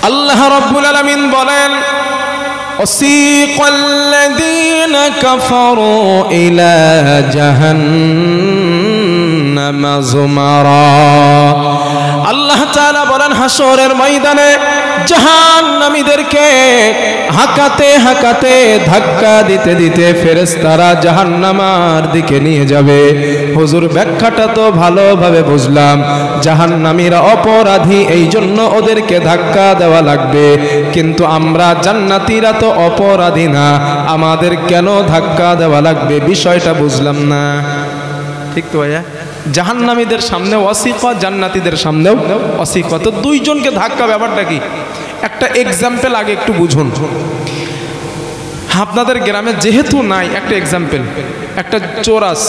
আল্লাহ রাব্বুল আলামিন বলেন ওয়াসিকাল্লাযীনা কাফারু ইলা জাহান্নামা যুমারা। আল্লাহ তাআলা বলেন হাসরের ময়দানে জাহান্নামীদেরকে হাঁকাতে হাঁকাতে ধাক্কা দিতে দিতে ফেরেশতারা জাহান্নামার দিকে নিয়ে যাবে। হুজুর ব্যাখ্যাটা তো ভালোভাবে বুঝলাম, জাহান্নামীরা অপরাধী এই জন্য ওদেরকে ধাক্কা দেওয়া লাগবে, কিন্তু আমরা জান্নাতীরা তো অপরাধী না, আমাদের কেন ধাক্কা দেওয়া লাগবে বিষয়টা বুঝলাম না। ঠিক তো ভাইয়া? জাহান্নামীদের সামনে ওয়াসিকা, জান্নাতীদের সামনেও ওয়াসিকা, তো দুইজনকে ধাক্কা, ব্যাপারটা কি? একটা এক্সাম্পল আগে একটু বুঝুন। আপনাদের গ্রামে যেহেতু নাই, একটা এক্সাম্পল, একটা চোরাস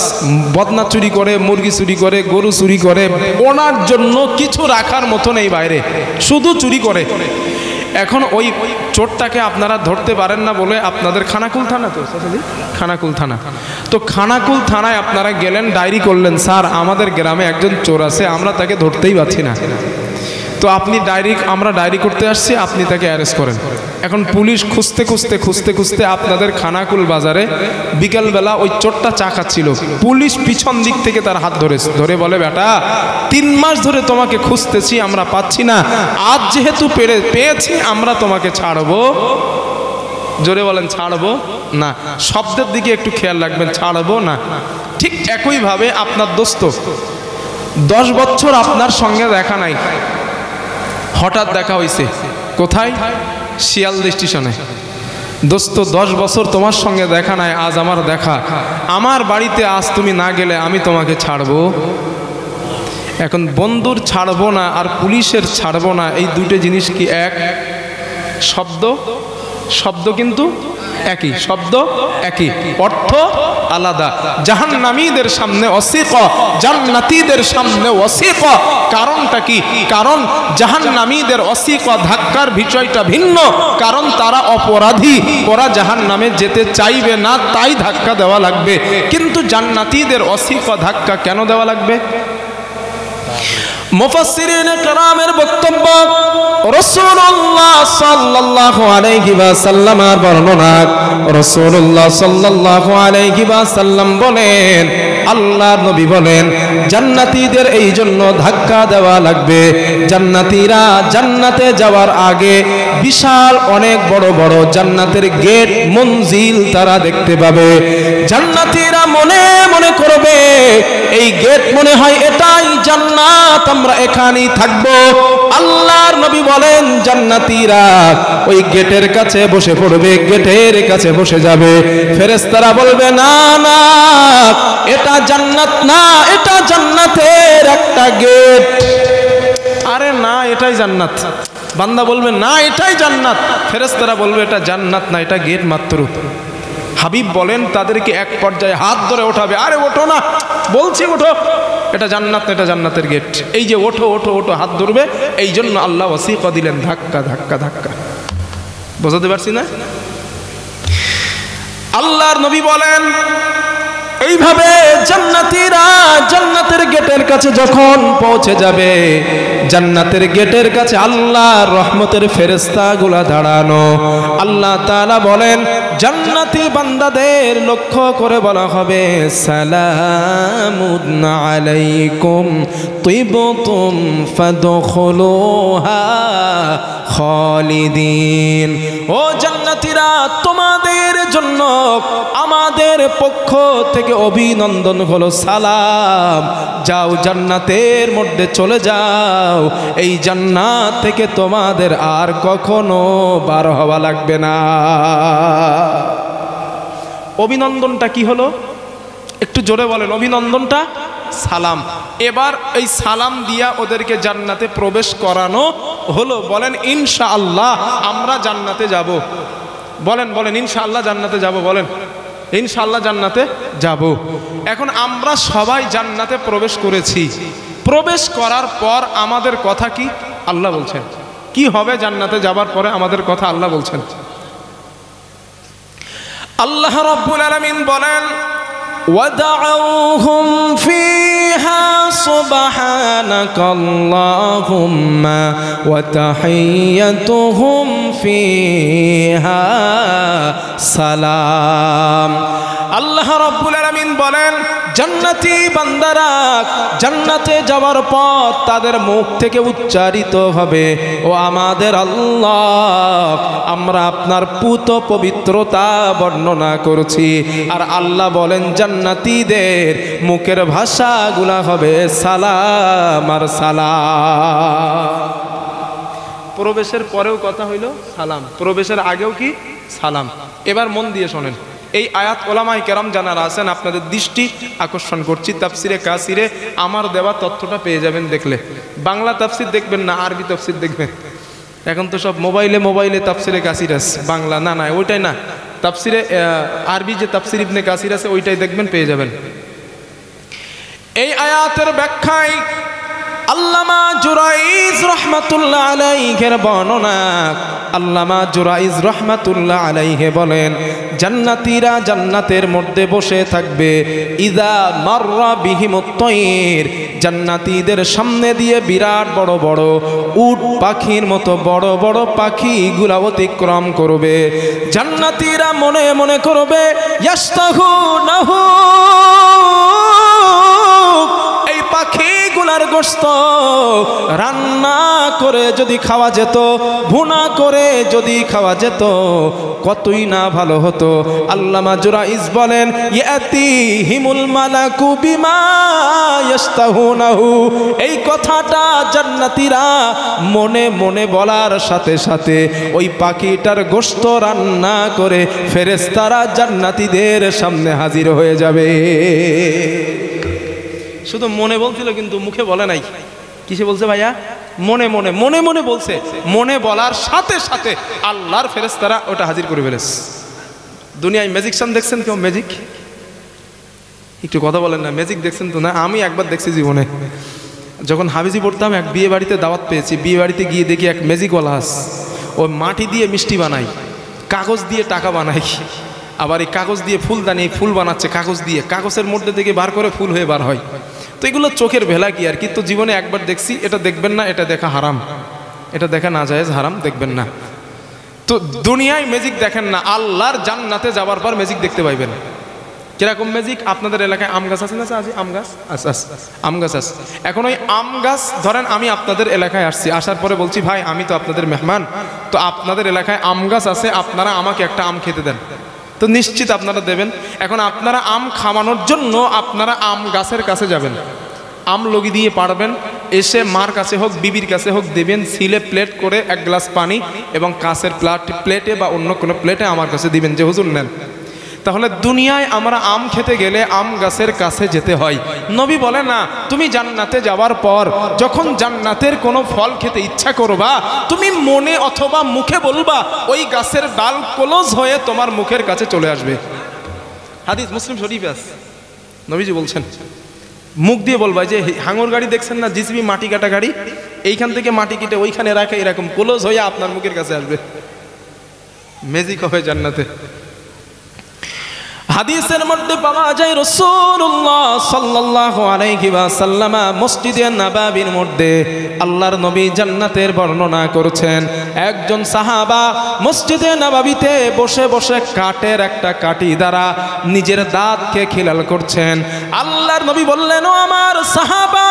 বদনা চুরি করে, মুরগি চুরি করে, গরু চুরি করে, ওনার জন্য কিছু রাখার মতো নেই বাইরে, শুধু চুরি করে। এখন ওই চোরটাকে আপনারা ধরতে পারেন না বলে আপনাদের খানাকুল থানা, তো খানাকুল থানা, তো খানাকুল থানায় আপনারা গেলেন, ডায়েরি করলেন, স্যার আমাদের গ্রামে একজন চোর আছে, আমরা তাকে ধরতেই পারছি না। তো আপনি আমরা ডায়েরি করতে আসছি, আপনি তাকে অ্যারেস্ট করেন। এখন পুলিশ খুঁজতে খুঁজতে খুঁজতে খুঁজতে আপনাদের খানাকুল বাজারে বিকেলবেলা ওই চোরটা চা খাচ্ছিল, পুলিশ পিছন দিক থেকে তার হাত ধরে বলে, বেটা 3 মাস ধরে তোমাকে খুঁজতেছি, আমরা পাচ্ছি না, আজ যেহেতু পেয়েছি আমরা তোমাকে ছাড়বো। জোরে বলেন, ছাড়বো না। শব্দের দিকে একটু খেয়াল রাখবেন, ছাড়বো না। ঠিক একইভাবে আপনার দোস্ত 10 বছর আপনার সঙ্গে দেখা নাই, হঠাৎ দেখা হয়েছে কোথায়? শিয়ালদা স্টেশনে। দোস্ত 10 বছর তোমার সঙ্গে দেখা নাই, আজ আমার দেখা, আমার বাড়িতে আজ তুমি না গেলে আমি তোমাকে ছাড়বো। এখন বন্ধুর ছাড়বো না আর পুলিশের ছাড়বো না, এই দুটো জিনিস কি এক? শব্দ কিন্তু একই, শব্দ একই, অর্থ আলাদা। জাহান্নামীদের সামনে ওয়াসিকা, জান্নাতীদের সামনে ওয়াসিকা। কারণটা কি? কারণ জাহান্নামীদের ওয়াসিকা ধাক্কার বিষয়টা ভিন্ন, কারণ তারা অপরাধী, ওরা জাহান্নামে যেতে চাইবে না, তাই ধাক্কা দেওয়া লাগবে। কিন্তু জান্নাতীদের ওয়াসিকা ধাক্কা কেন দেওয়া লাগবে? মুফাসসিরিন কেরামের বক্তব্য, রাসূলুল্লাহ সাল্লাল্লাহু আলাইহি ওয়াসাল্লামের বর্ণনা, রাসূলুল্লাহ সাল্লাল্লাহু আলাইহি ওয়াসাল্লাম বলেন, আল্লাহর নবী বলেন, জান্নাতীদের এই জন্য ধাক্কা দেওয়া লাগবে, জান্নাতীরা জান্নাতে যাওয়ার আগে বিশাল অনেক বড় বড় জান্নাতের গেট, মঞ্জিল তারা দেখতে পাবে। জান্নাতীরা মনে মনে করবে, এই গেট মনে হয় এটাই জান্নাত, আমরা এখানেই থাকবো। আল্লাহর নবী বলেন, জান্নাতীরা ওই গেটের কাছে বসে পড়বে, গেটের কাছে বসে যাবে। ফেরেশতারা বলবে, না না, এটা জান্নাত না, এটা জান্নাতের একটা গেট। আরে না, এটাই জান্নাত। বান্দা বলবে, না এটাই জান্নাত। ফেরেশতারা বলবে, এটা জান্নাত না, এটা গেট মাত্র। হাবিব বলেন, তাদেরকে এক পর্যায়ে হাত ধরে ওঠাবে, আরে ওঠো না, বলছি ওঠো, এটা জান্নাত না, এটা জান্নাতের গেট। এই যে ওঠো ওঠো ওঠো হাত ধরবে, এই জন্য আল্লাহ ওয়াসিকা দিলেন, ধাক্কা ধাক্কা ধাক্কা। বোঝাতে পারছি না? আল্লাহর নবী বলেন, এইভাবে জান্নাতীরা জান্নাতের গেটের কাছে যখন পৌঁছে যাবে, জান্নাতের গেটের কাছে আল্লাহর রহমতের ফেরেশতাগুলা দাঁড়ানো। আল্লাহ তাআলা বলেন, জান্নাতি বান্দাদের লক্ষ্য করে বলা হবে, সালামুন আলাইকুম তিবতুম ফাদখুলুহা খালিদিন। ও জান্নাতীরা, তোমাদের জন্য আমাদের পক্ষ থেকে অভিনন্দন হলো, সালাম, যাও জান্নাতের মধ্যে চলে যাও, এই জান্নাত থেকে তোমাদের আর কখনো বার হওয়া লাগবে না। অভিনন্দনটা কি হলো? একটু জোরে বলেন, অভিনন্দনটা সালাম। এবার এই সালাম দিয়া ওদেরকে জান্নাতে প্রবেশ করানো হলো। বলেন ইনশাআল্লাহ আমরা জান্নাতে যাব। বলেন বলেন ইনশাআল্লাহ জান্নাতে যাব। বলেন ইনশাআল্লাহ জান্নাতে যাব। এখন আমরা সবাই জান্নাতে প্রবেশ করেছি, প্রবেশ করার পর আমাদের কথা কি আল্লাহ বলছেন? কি হবে জান্নাতে যাবার পরে আমাদের কথা আল্লাহ বলছেন। আল্লাহ রাব্বুল আলামিন বলেন, ওয়াদাউহুম ফিহা সুবহানাকাল্লাহুম্মা ওয়া তাহিয়্যাতুহুম ফিহা সালাম। আল্লাহ রাব্বুল আলামিন বলেন, জান্নাতি বান্দারা জান্নাতে যাওয়ার পর তাদের মুখ থেকে উচ্চারিত হবে, ও আমাদের আল্লাহ, আমরা আপনার পুত পবিত্রতা বর্ণনা করছি। আর আল্লাহ বলেন জান্নাতীদের মুখের ভাষাগুলা হবে সালাম আর সালাম। প্রবেশের পরেও কথা হইল সালাম, প্রবেশের আগেও কি সালাম। এবার মন দিয়ে শোনেন, এই আয়াত ওলামায়ে কেরাম যারা আছেন আপনাদের দৃষ্টি আকর্ষণ করছি। তাফসিরে কাসিরে আমার দেওয়া তথ্যটা পেয়ে যাবেন দেখলে। বাংলা তাফসির দেখবেন না, আরবি তাফসির দেখবেন। এখন তো সব মোবাইলে তাফসিরে কাসির আছে, বাংলা না ওইটাই না, তাফসিরে আরবি যে তাফসির ইবনে কাসির আছে ওইটাই দেখবেন, পেয়ে যাবেন। এই আয়াতের ব্যাখ্যায় আল্লামা জুরাইজ রাহমাতুল্লাহ আলাইহির বর্ণনা, আল্লামা জুরাইজ রাহমাতুল্লাহ আলাইহি বলেন, জান্নাতীরা জান্নাতের মধ্যে বসে থাকবে। ইযা মাররা বিহিমুত তায়র, জান্নাতীদের সামনে দিয়ে বিরাট বড় বড় উট পাখির মতো বড় বড় পাখিগুলা অতিক্রম করবে। জান্নাতীরা মনে মনে করবে, ইয়াস্তাহুনাহু, এই পাখিগুলার গোশত রান্না করে যদি খাওয়া যেত, ভুনা করে যদি খাওয়া যেত, কতই না ভালো হতো। আল্লামা জুরাইজ বলেন, ইয়াতিহিমুল মালাকু বিমা ইয়াস্তাহুনাহু, এই কথাটা জান্নাতীরা মনে মনে বলার সাথে সাথে ওই পাখিটার গোশত রান্না করে ফেরেশতারা জান্নাতীদের সামনে হাজির হয়ে যাবে। শুধু মনে বলছিল কিন্তু মুখে বলে নাই। কিসে বলছে ভাইয়া? মনে মনে মনে মনে বলছে। মনে বলার সাথে সাথে আল্লাহর ফেরেশতারা ওটা হাজির করে ফেলেছে। দুনিয়ায় ম্যাজিকশন দেখছেন কেউ? ম্যাজিক একটু কথা বলেন না, ম্যাজিক দেখছেন তো? না, আমি একবার দেখছি জীবনে। যখন হাফেজি পড়তাম, এক বিয়ে বাড়িতে দাওয়াত পেয়েছি। বিয়ে বাড়িতে গিয়ে দেখি এক ম্যাজিকওয়ালা আছে, ও মাটি দিয়ে মিষ্টি বানায়, কাগজ দিয়ে টাকা বানায়, আবার এই কাগজ দিয়ে ফুলদানি ফুল বানাচ্ছে কাগজ দিয়ে, কাগজের মধ্যে থেকে বার করে ফুল হয়ে বার হয়। তো এগুলো চোখের ভেলা কি আর কি। তো জীবনে একবার দেখছি, এটা দেখবেন না, এটা দেখা হারাম, এটা দেখা না জায়েজ, হারাম, দেখবেন না। তো দুনিয়ায় ম্যাজিক দেখেন না, আল্লাহর জান্নাতে যাওয়ার পর ম্যাজিক দেখতে পাইবেন। কিরকম ম্যাজিক? আপনাদের এলাকায় আম গাছ আছে না? আছে আম গাছ, আম গাছ আছে। এখন ওই আম গাছ ধরেন আমি আপনাদের এলাকায় আসছি, আসার পরে বলছি, ভাই আমি তো আপনাদের মেহমান, তো আপনাদের এলাকায় আম গাছ আছে, আপনারা আমাকে একটা আম খেতে দেন। তো নিশ্চিত আপনারা দেবেন। এখন আপনারা আম খাওয়ানোর জন্য আপনারা আম গাছের কাছে যাবেন, আম লগি দিয়ে পারবেন, এসে মার কাছে হোক বিবির কাছে হোক দেবেন, সিলে প্লেট করে এক গ্লাস পানি এবং কাঁচের প্লেটে বা অন্য কোনো প্লেটে আমার কাছে দিবেন যে হুজুর নেন। তাহলে দুনিয়ায় আমরা আম খেতে গেলে আম গাছের কাছে যেতে হয়। নবী বলে না, তুমি জান্নাতে যাওয়ার পর যখন জান্নাতের কোনো ফল খেতে ইচ্ছা করবা, তুমি মনে অথবা মুখে বলবা, ওই গাছের ডাল ক্লোজ হয়ে তোমার মুখের কাছে চলে আসবে। হাদিস মুসলিম শরীফে আছে, নবীজি বলছেন, মুখ দিয়ে বলবা যে হাঙর গাড়ি দেখছেন না, জিসিবি মাটি কাটা গাড়ি, এইখান থেকে মাটি কেটে ওইখানে রাখে, এরকম ক্লোজ হয়ে আপনার মুখের কাছে আসবে। ম্যাজিক হবে জান্নাতে। হাদিসের মধ্যে পাওয়া যায় রাসূলুল্লাহ সাল্লাল্লাহু আলাইহি ওয়াসাল্লাম মসজিদে নববীর মধ্যে আল্লাহর নবী জান্নাতের বর্ণনা করেছেন। একজন সাহাবা মসজিদে নববীতে বসে বসে কাঠের একটা কাঠি দ্বারা নিজের দাঁতকে খিলাল করছেন। আল্লাহর নবী বললেন, ও আমার সাহাবা,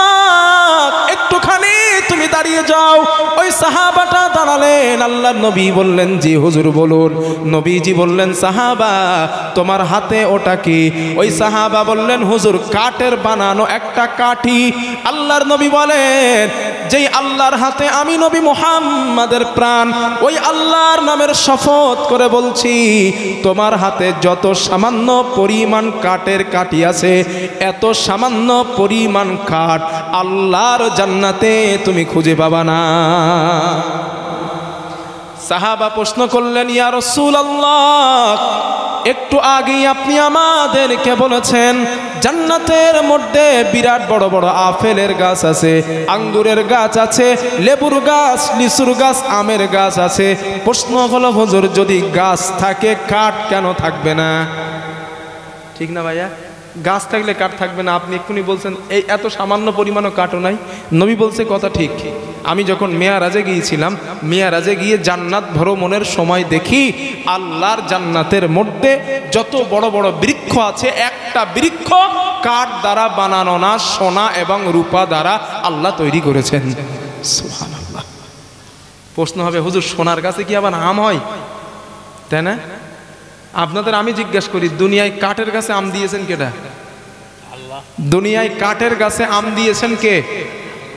একটুখানি তুমি দাঁড়িয়ে যাও। ওই সাহাবাটা দাঁড়ালেন। আল্লাহর নবী বললেন, জি হুজুর বলুন। নবীজি বললেন, সাহাবা তোমার হাতে ওটা কি? ওই সাহাবা বললেন, হুজুর কাঠের বানানো একটা কাঠি। আল্লাহর নবী বলেন, যেই আল্লাহর হাতে আমি নবী মুহাম্মাদের প্রাণ, ওই আল্লাহর নামের শপথ করে বলছি, তোমার হাতে যত সামান্য পরিমাণ কাঠের কাঠি আছে, এত সামান্য পরিমাণ কাঠ আল্লাহর জান্নাতে তুমি খুঁজে পাবা না। সাহাবা প্রশ্ন করলেন, ইয়া রাসূলুল্লাহ, একটু আগেই আপনি আমাদেরকে বলেছেন জান্নাতের মধ্যে বিরাট বড় বড় আপেলের গাছ আছে, আঙ্গুরের গাছ আছে, লেবুর গাছ, লিচুর গাছ, আমের গাছ আছে। প্রশ্ন হলো, হুজুর যদি গাছ থাকে কাঠ কেন থাকবে না? ঠিক না ভাইয়া? গাছ থাকলে কাঠ থাকবে না। আপনি এক্ষুনি বলছেন এই এত সামান্য পরিমাণও কাঠও নাই। নবী বলছে কথা ঠিক। আমি যখন মেয়ারাজে গিয়েছিলাম, মেয়ারাজে গিয়ে জান্নাত ভ্রমণের সময় দেখি আল্লাহর জান্নাতের মধ্যে যত বড় বড় বৃক্ষ আছে, একটা বৃক্ষ কাঠ দ্বারা বানানো না, সোনা এবং রূপা দ্বারা আল্লাহ তৈরি করেছেন। সুবহানাল্লাহ। প্রশ্ন হবে, হুজুর সোনার গাছে কি আবার আম হয়? তাই না? আপনাদের আমি জিজ্ঞাসা করি, দুনিয়ায় কাঠের গাছে আম দিয়েছেন কেডা? আল্লাহ। দুনিয়ায় কাঠের গাছে আম দিয়েছেন কে?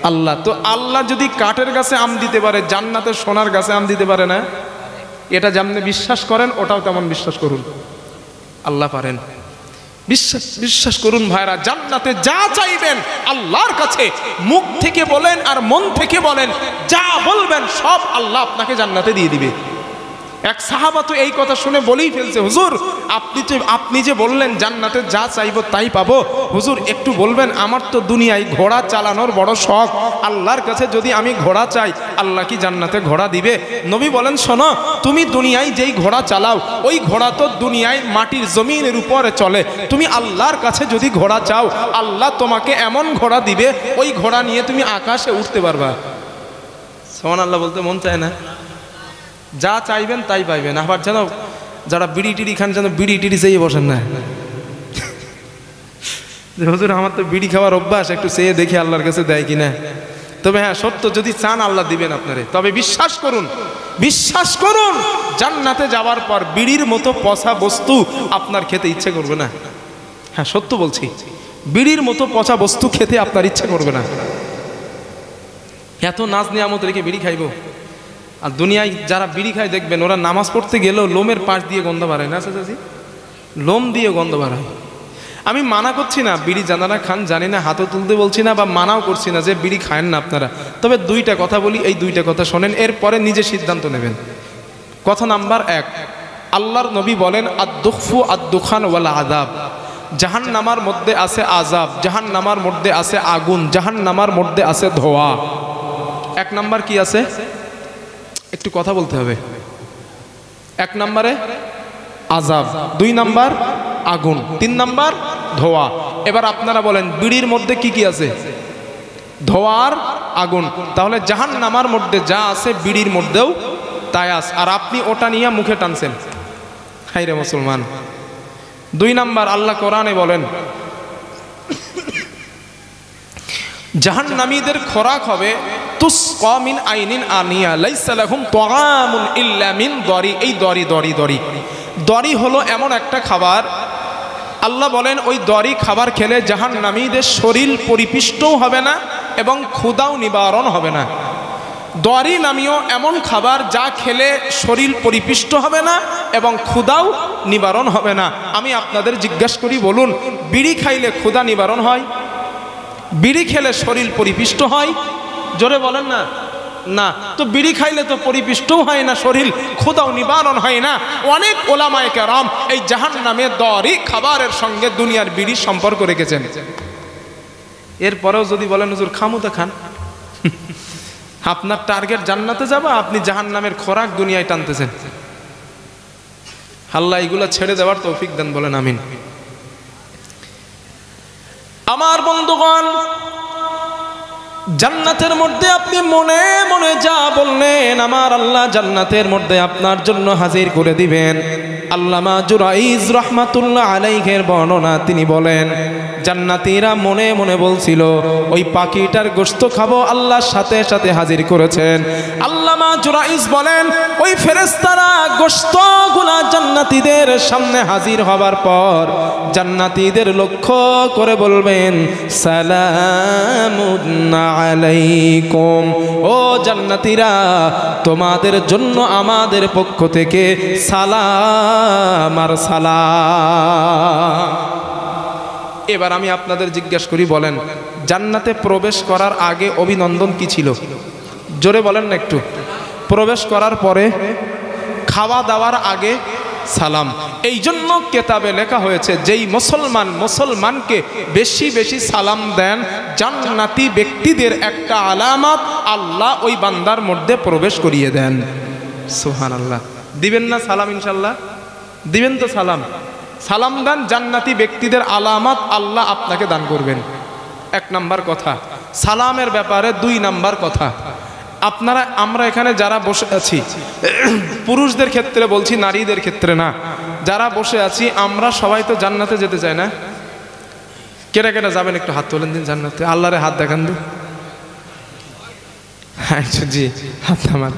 আল্লাহ। তো আল্লাহ যদি কাঠের গাছে আম দিতে পারে, জান্নাতের সোনার গাছে আম দিতে পারে না? এটা যেমন বিশ্বাস করেন ওটাও তেমন বিশ্বাস করুন, আল্লাহ পারেন। বিশ্বাস করুন ভাইরা, জান্নাতে যা চাইবেন আল্লাহর কাছে মুখ থেকে বলেন আর মন থেকে বলেন, যা বলবেন সব আল্লাহ আপনাকে জান্নাতে দিয়ে দিবে। এক সাহাবা তো এই কথা শুনে বলেই ফেলছে, হুজুর আপনি যে বললেন জান্নাতে যা চাইবো তাই পাবো, হুজুর একটু বলবেন, আমার তো দুনিয়ায় ঘোড়া চালানোর বড় শখ, আল্লাহর কাছে যদি আমি ঘোড়া চাই আল্লাহ কি জান্নাতে ঘোড়া দিবে? নবী বলেন, শোনো, তুমি দুনিয়ায় যেই ঘোড়া চালাও ওই ঘোড়া তো দুনিয়ায় মাটির জমিনের উপরে চলে। তুমি আল্লাহর কাছে যদি ঘোড়া চাও আল্লাহ তোমাকে এমন ঘোড়া দিবে, ওই ঘোড়া নিয়ে তুমি আকাশে উঠতে পারবা। সুবহানাল্লাহ বলতে মন চায় না? যা চাইবেন তাই পাইবেন। আবার যেন যারা বিড়ি টিড়ি খান যেন বিড়ি টিড়ি চেয়ে বসেন না, হুজুর আমার তো বিড়ি খাওয়ার অভ্যাস, একটু চেয়ে দেখি আল্লাহর কাছে দেয় কিনা। তবে হ্যাঁ, সত্য যদি চান আল্লাহ দিবেন আপনারে। তবে বিশ্বাস করুন জান্নাতে যাওয়ার পর বিড়ির মতো পচা বস্তু আপনার খেতে ইচ্ছে করবে না। হ্যাঁ সত্য বলছি, বিড়ির মতো পচা বস্তু খেতে আপনার ইচ্ছে করবে না। এত নাজ নিয়ামত রেখে বিড়ি খাইবো? আর দুনিয়ায় যারা বিড়ি খায় দেখবেন ওরা নামাজ পড়তে গেলেও লোমের পাশ দিয়ে গন্ধ বাড়ায় না, চাচি? লোম দিয়ে গন্ধ বাড়ায়। আমি মানা করছি না বিড়ি জানারা খান, জানি না, হাতও তুলতে বলছি না, বা মানাও করছি না যে বিড়ি খায়েন না আপনারা। তবে দুইটা কথা বলি, এই দুইটা কথা শোনেন, এরপরে নিজে সিদ্ধান্ত নেবেন। কথা নাম্বার 1, আল্লাহর নবী বলেন, আদ-দুখফু আদ-দুখান ওয়াল আযাব। জাহান্নামার মধ্যে আছে আযাব, জাহান্নামার মধ্যে আছে আগুন, জাহান্নামার মধ্যে আছে ধোঁয়া। 1 নাম্বার কি আছে? একটু কথা বলতে হবে। 1 নম্বরে আযাব, 2 নাম্বার আগুন, 3 নাম্বার ধোঁয়া। এবার আপনারা বলেন বিড়ির মধ্যে কি কি আছে? ধোঁয়ার আগুন। তাহলে জাহান্নামার মধ্যে যা আছে বিড়ির মধ্যেও তাই আছে, আর আপনি ওটা নিয়ে মুখে টানছেন। হায়রে মুসলমান। 2 নাম্বার, আল্লাহ কোরআনে বলেন জাহান্নামীদের খোরাক হবে তুসকা মিন আইনিন আনিয়া লাইসা লাহুম তুআমুন ইল্লা মিন দরি। এই দরি হলো এমন একটা খাবার, আল্লাহ বলেন ওই দরি খাবার খেলে জাহান্নামীদের শরীর পরিপুষ্টও হবে না এবং ক্ষুধাও নিবারণ হবে না। দরি নামীয় এমন খাবার যা খেলে শরীর পরিপুষ্ট হবে না এবং ক্ষুধাও নিবারণ হবে না। আমি আপনাদের জিজ্ঞাসা করি, বলুন বিড়ি খাইলে ক্ষুধা নিবারণ হয়? বিড়ি খেলে শরীর পরিপুষ্ট হয়? জোরে বলেন না। না, তো বিড়ি খাইলে তো পরিপুষ্টও হয় না শরীর, ক্ষুধাও নিবারণ হয় না। অনেক ওলামায়ে কেরাম এই জাহান্নামে দরি খাবারের সঙ্গে দুনিয়ার বিড়ির সম্পর্ক রেখেছেন। এরপরেও যদি বলেন হুজুর খামু তো খান, আপনার টার্গেট জান্নাতে যাবা, আপনি জাহান্নামের খোরাক দুনিয়ায় টানতেছেন। আল্লাহ এগুলা ছেড়ে দেওয়ার তৌফিক দেন, বলেন আমিন। আমার বন্ধুগণ, জান্নাতের মধ্যে আপনি মনে মনে যা বললেন আমার আল্লাহ জান্নাতের মধ্যে আপনার জন্য হাজির করে দিবেন। আল্লামা জুরাইজ রাহমাতুল্লাহ আলাইহির বর্ণনা, তিনি বলেন জান্নাতীরা মনে মনে বলছিল ওই পাখিটার গোশত খাবো, আল্লাহর সাথে সাথে হাজির করেছেন। আল্লামা জুরাইজ বলেন ওই ফেরেশতারা গোশতগুলা জান্নাতীদের সামনে হাজির হবার পর জান্নাতীদের লক্ষ্য করে বলবেন সালামুন আলাইকুম, ও জান্নাতীরা তোমাদের জন্য আমাদের পক্ষ থেকে সালাম আর সালাম। এবার আমি আপনাদের জিজ্ঞাসা করি, বলেন জান্নাতে প্রবেশ করার আগে অভিনন্দন কি ছিল? জোরে বলেন না একটু। প্রবেশ করার পরে, খাওয়া দাওয়ার আগে সালাম। এই জন্য কেতাবে লেখা হয়েছে যেই মুসলমানকে বেশি বেশি সালাম দেন জান্নাতি ব্যক্তিদের একটা আলামত, আল্লাহ ওই বান্দার মধ্যে প্রবেশ করিয়ে দেন। সুবহানাল্লাহ। দিবেন না সালাম? ইনশাল্লাহ দিবেন তো সালাম। সালাম দান, জান্নাতি ব্যক্তিদের আলামত আল্লাহ আপনাকে দান করবেন। 1 নাম্বার কথা। সালামের ব্যাপারে 2 নাম্বার কথা, আমরা এখানে যারা বসে আছি, পুরুষদের ক্ষেত্রে বলছি, নারীদের ক্ষেত্রে না, যারা বসে আছি আমরা সবাই তো জান্নাতে যেতে চাই না? কেটা কেটা যাবেন একটু হাত তোলেন দিন জান্নাতে, আল্লাহরে হাত দেখান দিন। আচ্ছা জি, হাত নামান।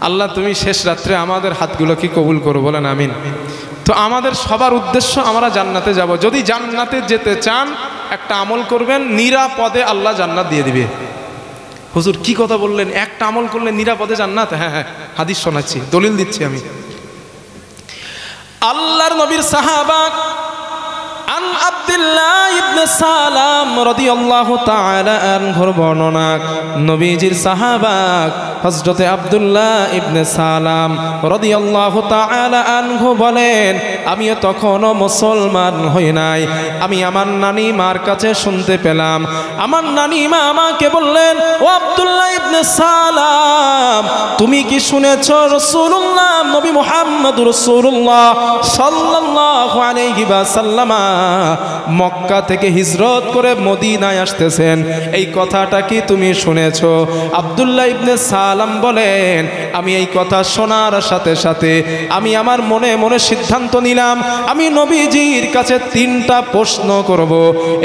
আল্লাহ তুমি শেষ রাত্রে আমাদের হাতগুলো কি কবুল করো, বলেন আমিন। তো আমাদের সবার উদ্দেশ্য আমরা জান্নাতে যাব। যদি জান্নাতে যেতে চান একটা আমল করবেন, নিরাপদে আল্লাহ জান্নাত দিয়ে দিবে। হুজুর কি কথা বললেন, একটা আমল করলে নিরাপদে জান্নাত? হ্যাঁ হ্যাঁ, হাদিস শোনাচ্ছি, দলিল দিচ্ছি আমি। আল্লাহর নবীর সাহাবা আন আব্দুল্লাহ ইবনে সালাম রাদিয়াল্লাহু তাআলা আনহুর বর্ণনা, নবীজির সাহাবা হযরতে আব্দুল্লাহ ইবনে সালাম রাদিয়াল্লাহু তাআলা আনহু বলেন, আমিও তখনও মুসলমান হই নাই। আমি আমার নানি মার কাছে শুনতে পেলাম, আমার নানি মা আমাকে বললেন, ও আব্দুল্লাহ ইবনে সালাম, তুমি কি শুনেছো রাসূলুল্লাহ নবী মুহাম্মদ রাসূলুল্লাহ সাল্লাল্লাহু আলাইহি ওয়াসাল্লাম মক্কা থেকে হিজরত করে মদিনায় আসতেছেন, এই কথাটা কি তুমি শুনেছো? আব্দুল্লাহ ইবনে সালাম বলেন, আমি এই কথা শোনার সাথে সাথে আমি আমার মনে মনে সিদ্ধান্ত নিলাম, আমি নবীজির কাছে 3টা প্রশ্ন করব।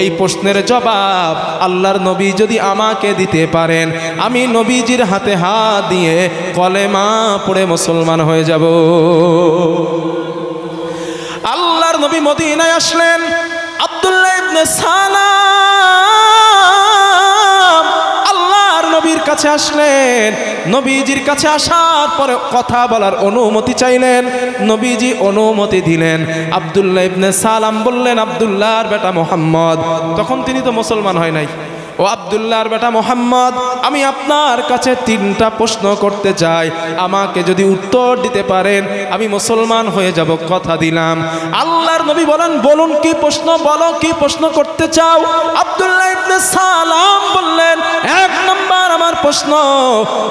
এই প্রশ্নের জবাব আল্লাহর নবী যদি আমাকে দিতে পারেন, আমি নবীজির হাতে হাত দিয়ে কলেমা পড়ে মুসলমান হয়ে যাব। আল্লাহর নবী মদিনায় আসলেন। আব্দুল্লাহ ইবনে সালাম আল্লাহর নবীর কাছে আসলেন। নবীজির কাছে আসার পরে কথা বলার অনুমতি চাইলেন, নবীজি অনুমতি দিলেন। আব্দুল্লাহ ইবনে সালাম বললেন, আব্দুল্লাহর বেটা মুহাম্মদ, তখন তিনি তো মুসলমান হয় নাই, ও আব্দুল্লাহর বেটা মুহাম্মদ, আমি আপনার কাছে 3টা প্রশ্ন করতে চাই, আমাকে যদি উত্তর দিতে পারেন আমি মুসলমান হয়ে যাব, কথা দিলাম। আল্লাহর নবী বলেন, বলুন কি প্রশ্ন, বলো কি প্রশ্ন করতে চাও? আব্দুল্লাহ ইবনে সালাম বললেন, 1 নম্বর আমার প্রশ্ন,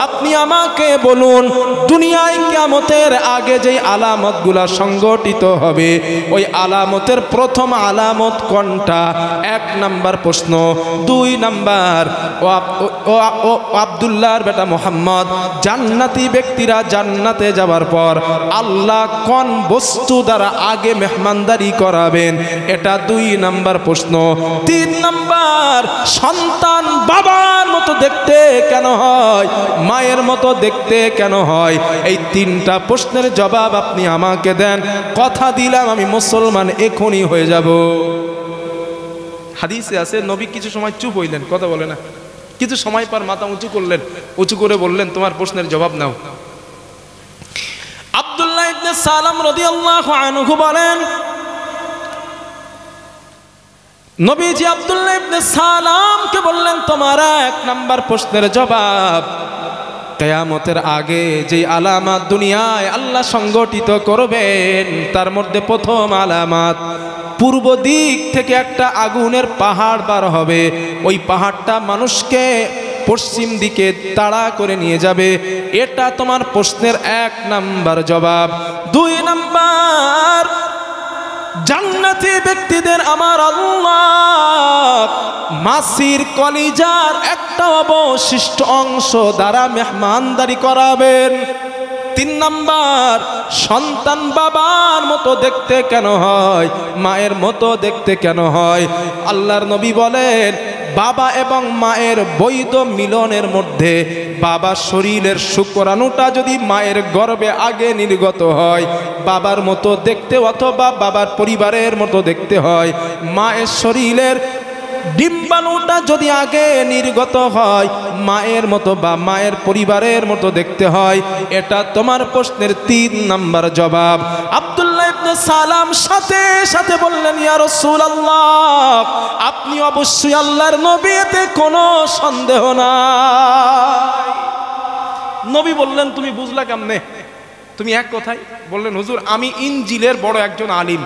আপনি আমাকে বলুন দুনিয়ায় কিয়ামতের আগে যেই আলামতগুলা সংগঠিত হবে, ওই আলামতের প্রথম আলামত কোনটা? 1 নম্বর প্রশ্ন। 2 নম্বর, ও আব্দুল্লাহর বেটা মুহাম্মদ, জান্নাতি ব্যক্তিরা জান্নাতে যাওয়ার পর আল্লাহ কোন বস্তু দ্বারা আগে মেহমানদারি করাবেন? এটা 2 নম্বর প্রশ্ন। 3 নম্বর, সন্তান বাবার মতো দেখতে কেন হয়, মায়ের মতো দেখতে কেন হয়? এই 3টা প্রশ্নের জবাব আপনি আমাকে দেন, কথা দিলাম আমি মুসলমান এখনই হয়ে যাব। হাদিসে আছে, নবী কিছু সময় চুপ হইলেন, কথা বলে না, কিছু সময় পর মাথা উঁচু করলেন, উঁচু করে বললেন, তোমার প্রশ্নের জবাব নাও। আব্দুল্লাহ ইবনে সালাম রাদিয়াল্লাহু আনহু বলেন, নবীজি আব্দুল্লাহ ইবনে সালামকে বললেন, তোমার 1 নম্বর প্রশ্নের জবাব, কিয়ামতের আগে যে আলামত দুনিয়ায় আল্লাহ সংগঠিত করবেন, তার মধ্যে প্রথম আলামত, পূর্ব দিক থেকে একটা আগুনের পাহাড় বার হবে, ওই পাহাড়টা মানুষকে পশ্চিম দিকে তাড়া করে নিয়ে যাবে। এটা তোমার প্রশ্নের 1 নম্বর জবাব। 2 নম্বর, জান্নাতি ব্যক্তিদের আমার আল্লাহ মাছির কলিজার একটা অবশিষ্ট অংশ দ্বারা মেহমানদারি করাবেন। 3 নম্বর, সন্তান বাবার মতো দেখতে কেন হয়, মায়ের মতো দেখতে কেন হয়? আল্লাহর নবী বলেন, বাবা এবং মায়ের বৈধ মিলনের মধ্যে বাবার শরীরের শুক্রাণুটা যদি মায়ের গর্ভে আগে নির্গত হয় বাবার মতো দেখতে, অথবা বাবার পরিবারের মতো দেখতে হয়, মায়ের শরীরের ডিম্বাণুটা যদি আগে নির্গত হয় মায়ের মতো বা মায়ের পরিবারের মতো দেখতে হয়। এটা তোমার প্রশ্নের 3 নম্বর জবাব। আব্দুল্লাহ ইবনে সালাম সাথে সাথে বললেন, ইয়া রাসূলুল্লাহ, আপনি অবশ্যই আল্লাহর নবী, এতে কোনো সন্দেহ নাই। নবী বললেন, তুমি বুঝলা কেমনে? তুমি এক কথাই বললেন, হুজুর আমি ইনজিলের বড় একজন আলিম,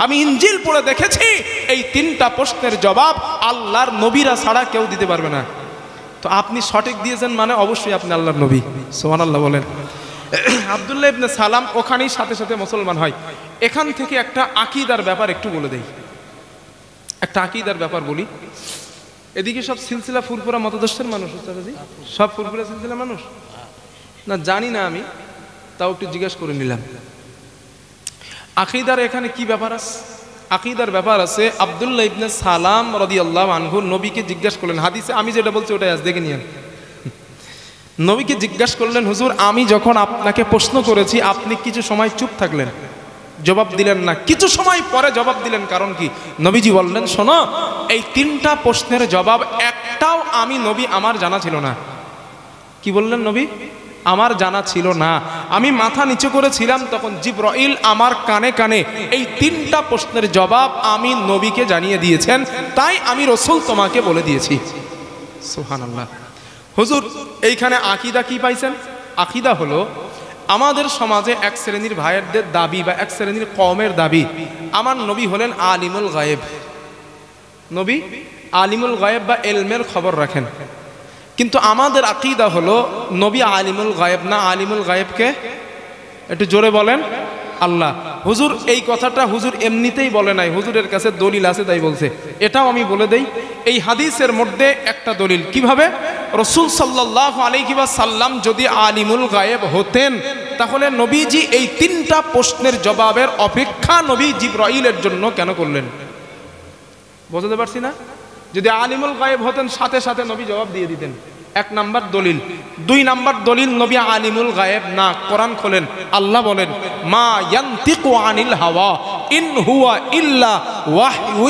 আমি ইনজিল পড়ে দেখেছি এই 3টা প্রশ্নের জবাব আল্লাহর নবীরা ছাড়া কেউ দিতে পারবে না। তো আপনি সঠিক দিয়েছেন মানে অবশ্যই আপনি আল্লাহর নবী। সুবহানাল্লাহ বলেন। আব্দুল্লাহ ইবনে সালাম ওখানেই সাথে সাথে মুসলমান হয়। এখান থেকে একটা আকীদার ব্যাপার একটু বলে দেই, একটা আকীদার ব্যাপার বলি। এদিকে সব সিলসিলা ফুরফুরা মতদর্শের মানুষ, সব ফুরফুরা সিলসিলা মানুষ না জানি না আমি, তাও একটু জিজ্ঞেস করে নিলাম আকীদার এখানে কি ব্যাপার আছে। আকীদার ব্যাপার আছে, আব্দুল্লাহ ইবনে সালাম রাদিয়াল্লাহু আনহু নবীকে জিজ্ঞাসা করলেন, হাদিসে আমি যেটা বলছি ওটাই আজ দেখে নিয়েন। নবীকে জিজ্ঞাসা করলেন, হুজুর আমি যখন আপনাকে প্রশ্ন করেছি আপনি কিছু সময় চুপ থাকলেন, জবাব দিলেন না, কিছু সময় পরে জবাব দিলেন, কারণ কি? নবীজি বললেন, শোনো এই তিনটা প্রশ্নের জবাব একটাও আমি নবী আমার জানা ছিল না। কি বললেন নবী? আমার জানা ছিল না। আমি মাথা নিচু করেছিলাম, তখন জিবরাইল আমার কানে কানে এই তিনটা প্রশ্নের জবাব আমি নবীকে জানিয়ে দিয়েছেন, তাই আমি রাসূল তোমাকে বলে দিয়েছি। সুবহানাল্লাহ। হুজুর এইখানে আকীদা কি পাইছেন? আকীদা হলো আমাদের সমাজে এক শ্রেণীর ভাইয়েরদের দাবি বা এক শ্রেণীর কওমের দাবি, আমার নবী হলেন আলিমুল গায়েব। নবী আলিমুল গায়েব বা ইলমের খবর রাখেন। কিন্তু আমাদের আকীদা হলো নবী আলিমুল গায়েব না, আলিমুল গায়েবকে একটু জোরে বলেন আল্লাহ। হুজুর এই কথাটা হুজুর এমনিতেই বলে নাই, হুজুরের কাছে দলিল আছে তাই বলছে। এটাও আমি বলে দেই, এই হাদিসের মধ্যে একটা দলিল। কিভাবে? রাসূল সাল্লাল্লাহু আলাইহি ওয়াসাল্লাম যদি আলিমুল গায়েব হতেন তাহলে নবীজি এই তিনটা প্রশ্নের জবাবের অপেক্ষা নবী জিবরাইলের জন্য কেন করলেন? বুঝতে পারছি না? যদি আলিমুল গায়েব হতেন সাথে সাথে নবী জবাব দিয়ে দিতেন। এক নাম্বার দলিল। দুই নাম্বার দলিল, নবী আলিমুল গায়েব না। কোরআন খোলেন, আল্লাহ বলেন, মা ইয়ানতিকু আনিল হাওয়া ইন হুয়া ইল্লা ওয়াহয়ু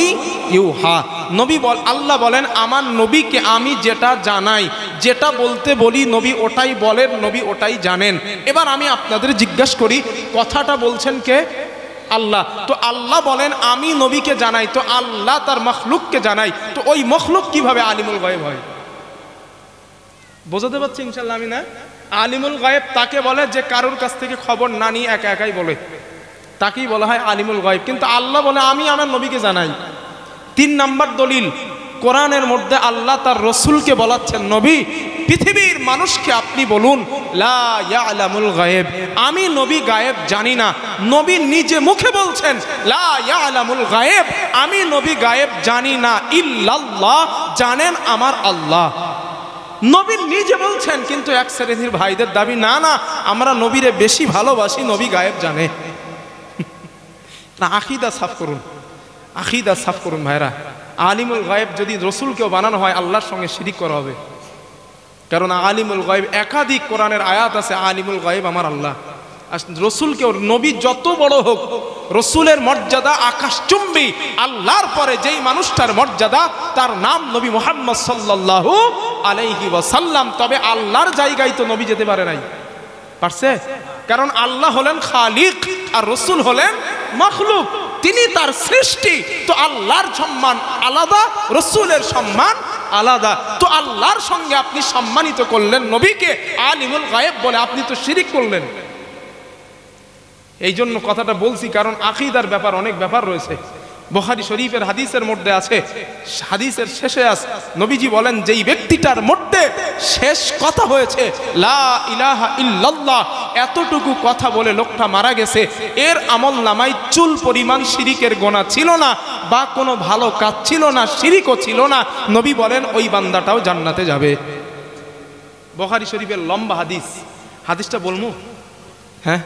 ইউহা। নবী আল্লাহ বলেন, আমার নবীকে আমি যেটা জানাই, যেটা বলতে বলি নবী ওটাই বলেন, নবী ওটাই জানেন। এবার আমি আপনাদের জিজ্ঞাসা করি, কথাটা বলছেন কে? আল্লাহ। তো আল্লাহ বলেন আমি নবীকে জানাই, তো আল্লাহ তার মখলুককে জানাই, তো ওই মখলুক কিভাবে আলিমুল গায়েব হয়? বোঝাতে পারছি ইনশাল্লাহ আমি না? আলিমুল গায়েব তাকে বলে যে কারোর কাছ থেকে খবর না নিয়ে একা একাই বলে, তাকেই বলা হয় আলিমুল গায়েব। কিন্তু আল্লাহ বলে আমি আমার নবীকে জানাই। তিন নাম্বার দলিল, কোরআনের মধ্যে আল্লাহ তার রসুলকে বলাচ্ছেন, নবী পৃথিবীর মানুষকে আপনি বলুন লা ইয়ালামুল গায়েব, আমি নবী গায়েব জানি না। নবী নিজে মুখে বলছেন লা ইয়ালামুল গায়েব, আমি নবী গায়েব জানি না, ইল্লাল্লাহ, জানেন আমার আল্লাহ। নবী নিজে বলছেন। কিন্তু এক শ্রেণীর ভাইদের দাবি, না না আমরা নবীরে বেশি ভালোবাসি, নবী গায়েব জানে না। আকীদা সাফ করুন, আকীদা সাফ করুন ভাইরা। আলিমুল গায়েব যদি রসুলকেও বানানো হয় আল্লাহর সঙ্গে শিরিক করা হবে। কারণ আলিমুল গায়েব একাধিক কোরআনের আয়াত আছে, আলিমুল গায়েব আমার আল্লাহ। আর রসুলকেও, নবী যত বড় হোক, রসুলের মর্যাদা আকাশচুম্বী। আল্লাহর পরে যেই মানুষটার মর্যাদা, তার নাম নবী মুহাম্মদ সাল্লাল্লাহু আলাইহি ওয়াসাল্লাম। তবে আল্লাহর জায়গায় তো নবী যেতে পারে নাই, পারছে? কারণ আল্লাহ হলেন খালিক আর রসুল হলেন মখলুক, তিনি তার সৃষ্টি। তো আল্লাহর সম্মান আলাদা, রসুলের সম্মান আলাদা। তো আল্লাহর সঙ্গে আপনি সম্মানিত করলেন নবীকে আলিমুল গায়েব বলে, আপনি তো শিরিক করলেন। এই জন্য কথাটা বলছি, কারণ আকীদার ব্যাপার অনেক ব্যাপার রয়েছে। বুখারী শরীফের হাদিসের মধ্যে আছে, হাদিসের শেষে আছে, নবীজি বলেন যেই ব্যক্তিটার মধ্যে শেষ কথা হয়েছে লা ইলাহা ইল্লাল্লাহ, এতটুকু কথা বলে লোকটা মারা গেছে, এর আমল নামায় চুল পরিমাণ শিরিকের গোনা ছিল না, বা কোনো ভালো কাজ ছিল না, শিরিকও ছিল না। নবী বলেন ওই বান্দাটাও জান্নাতে যাবে। বুখারী শরীফের লম্বা হাদিস, হাদিসটা বলমু? হ্যাঁ,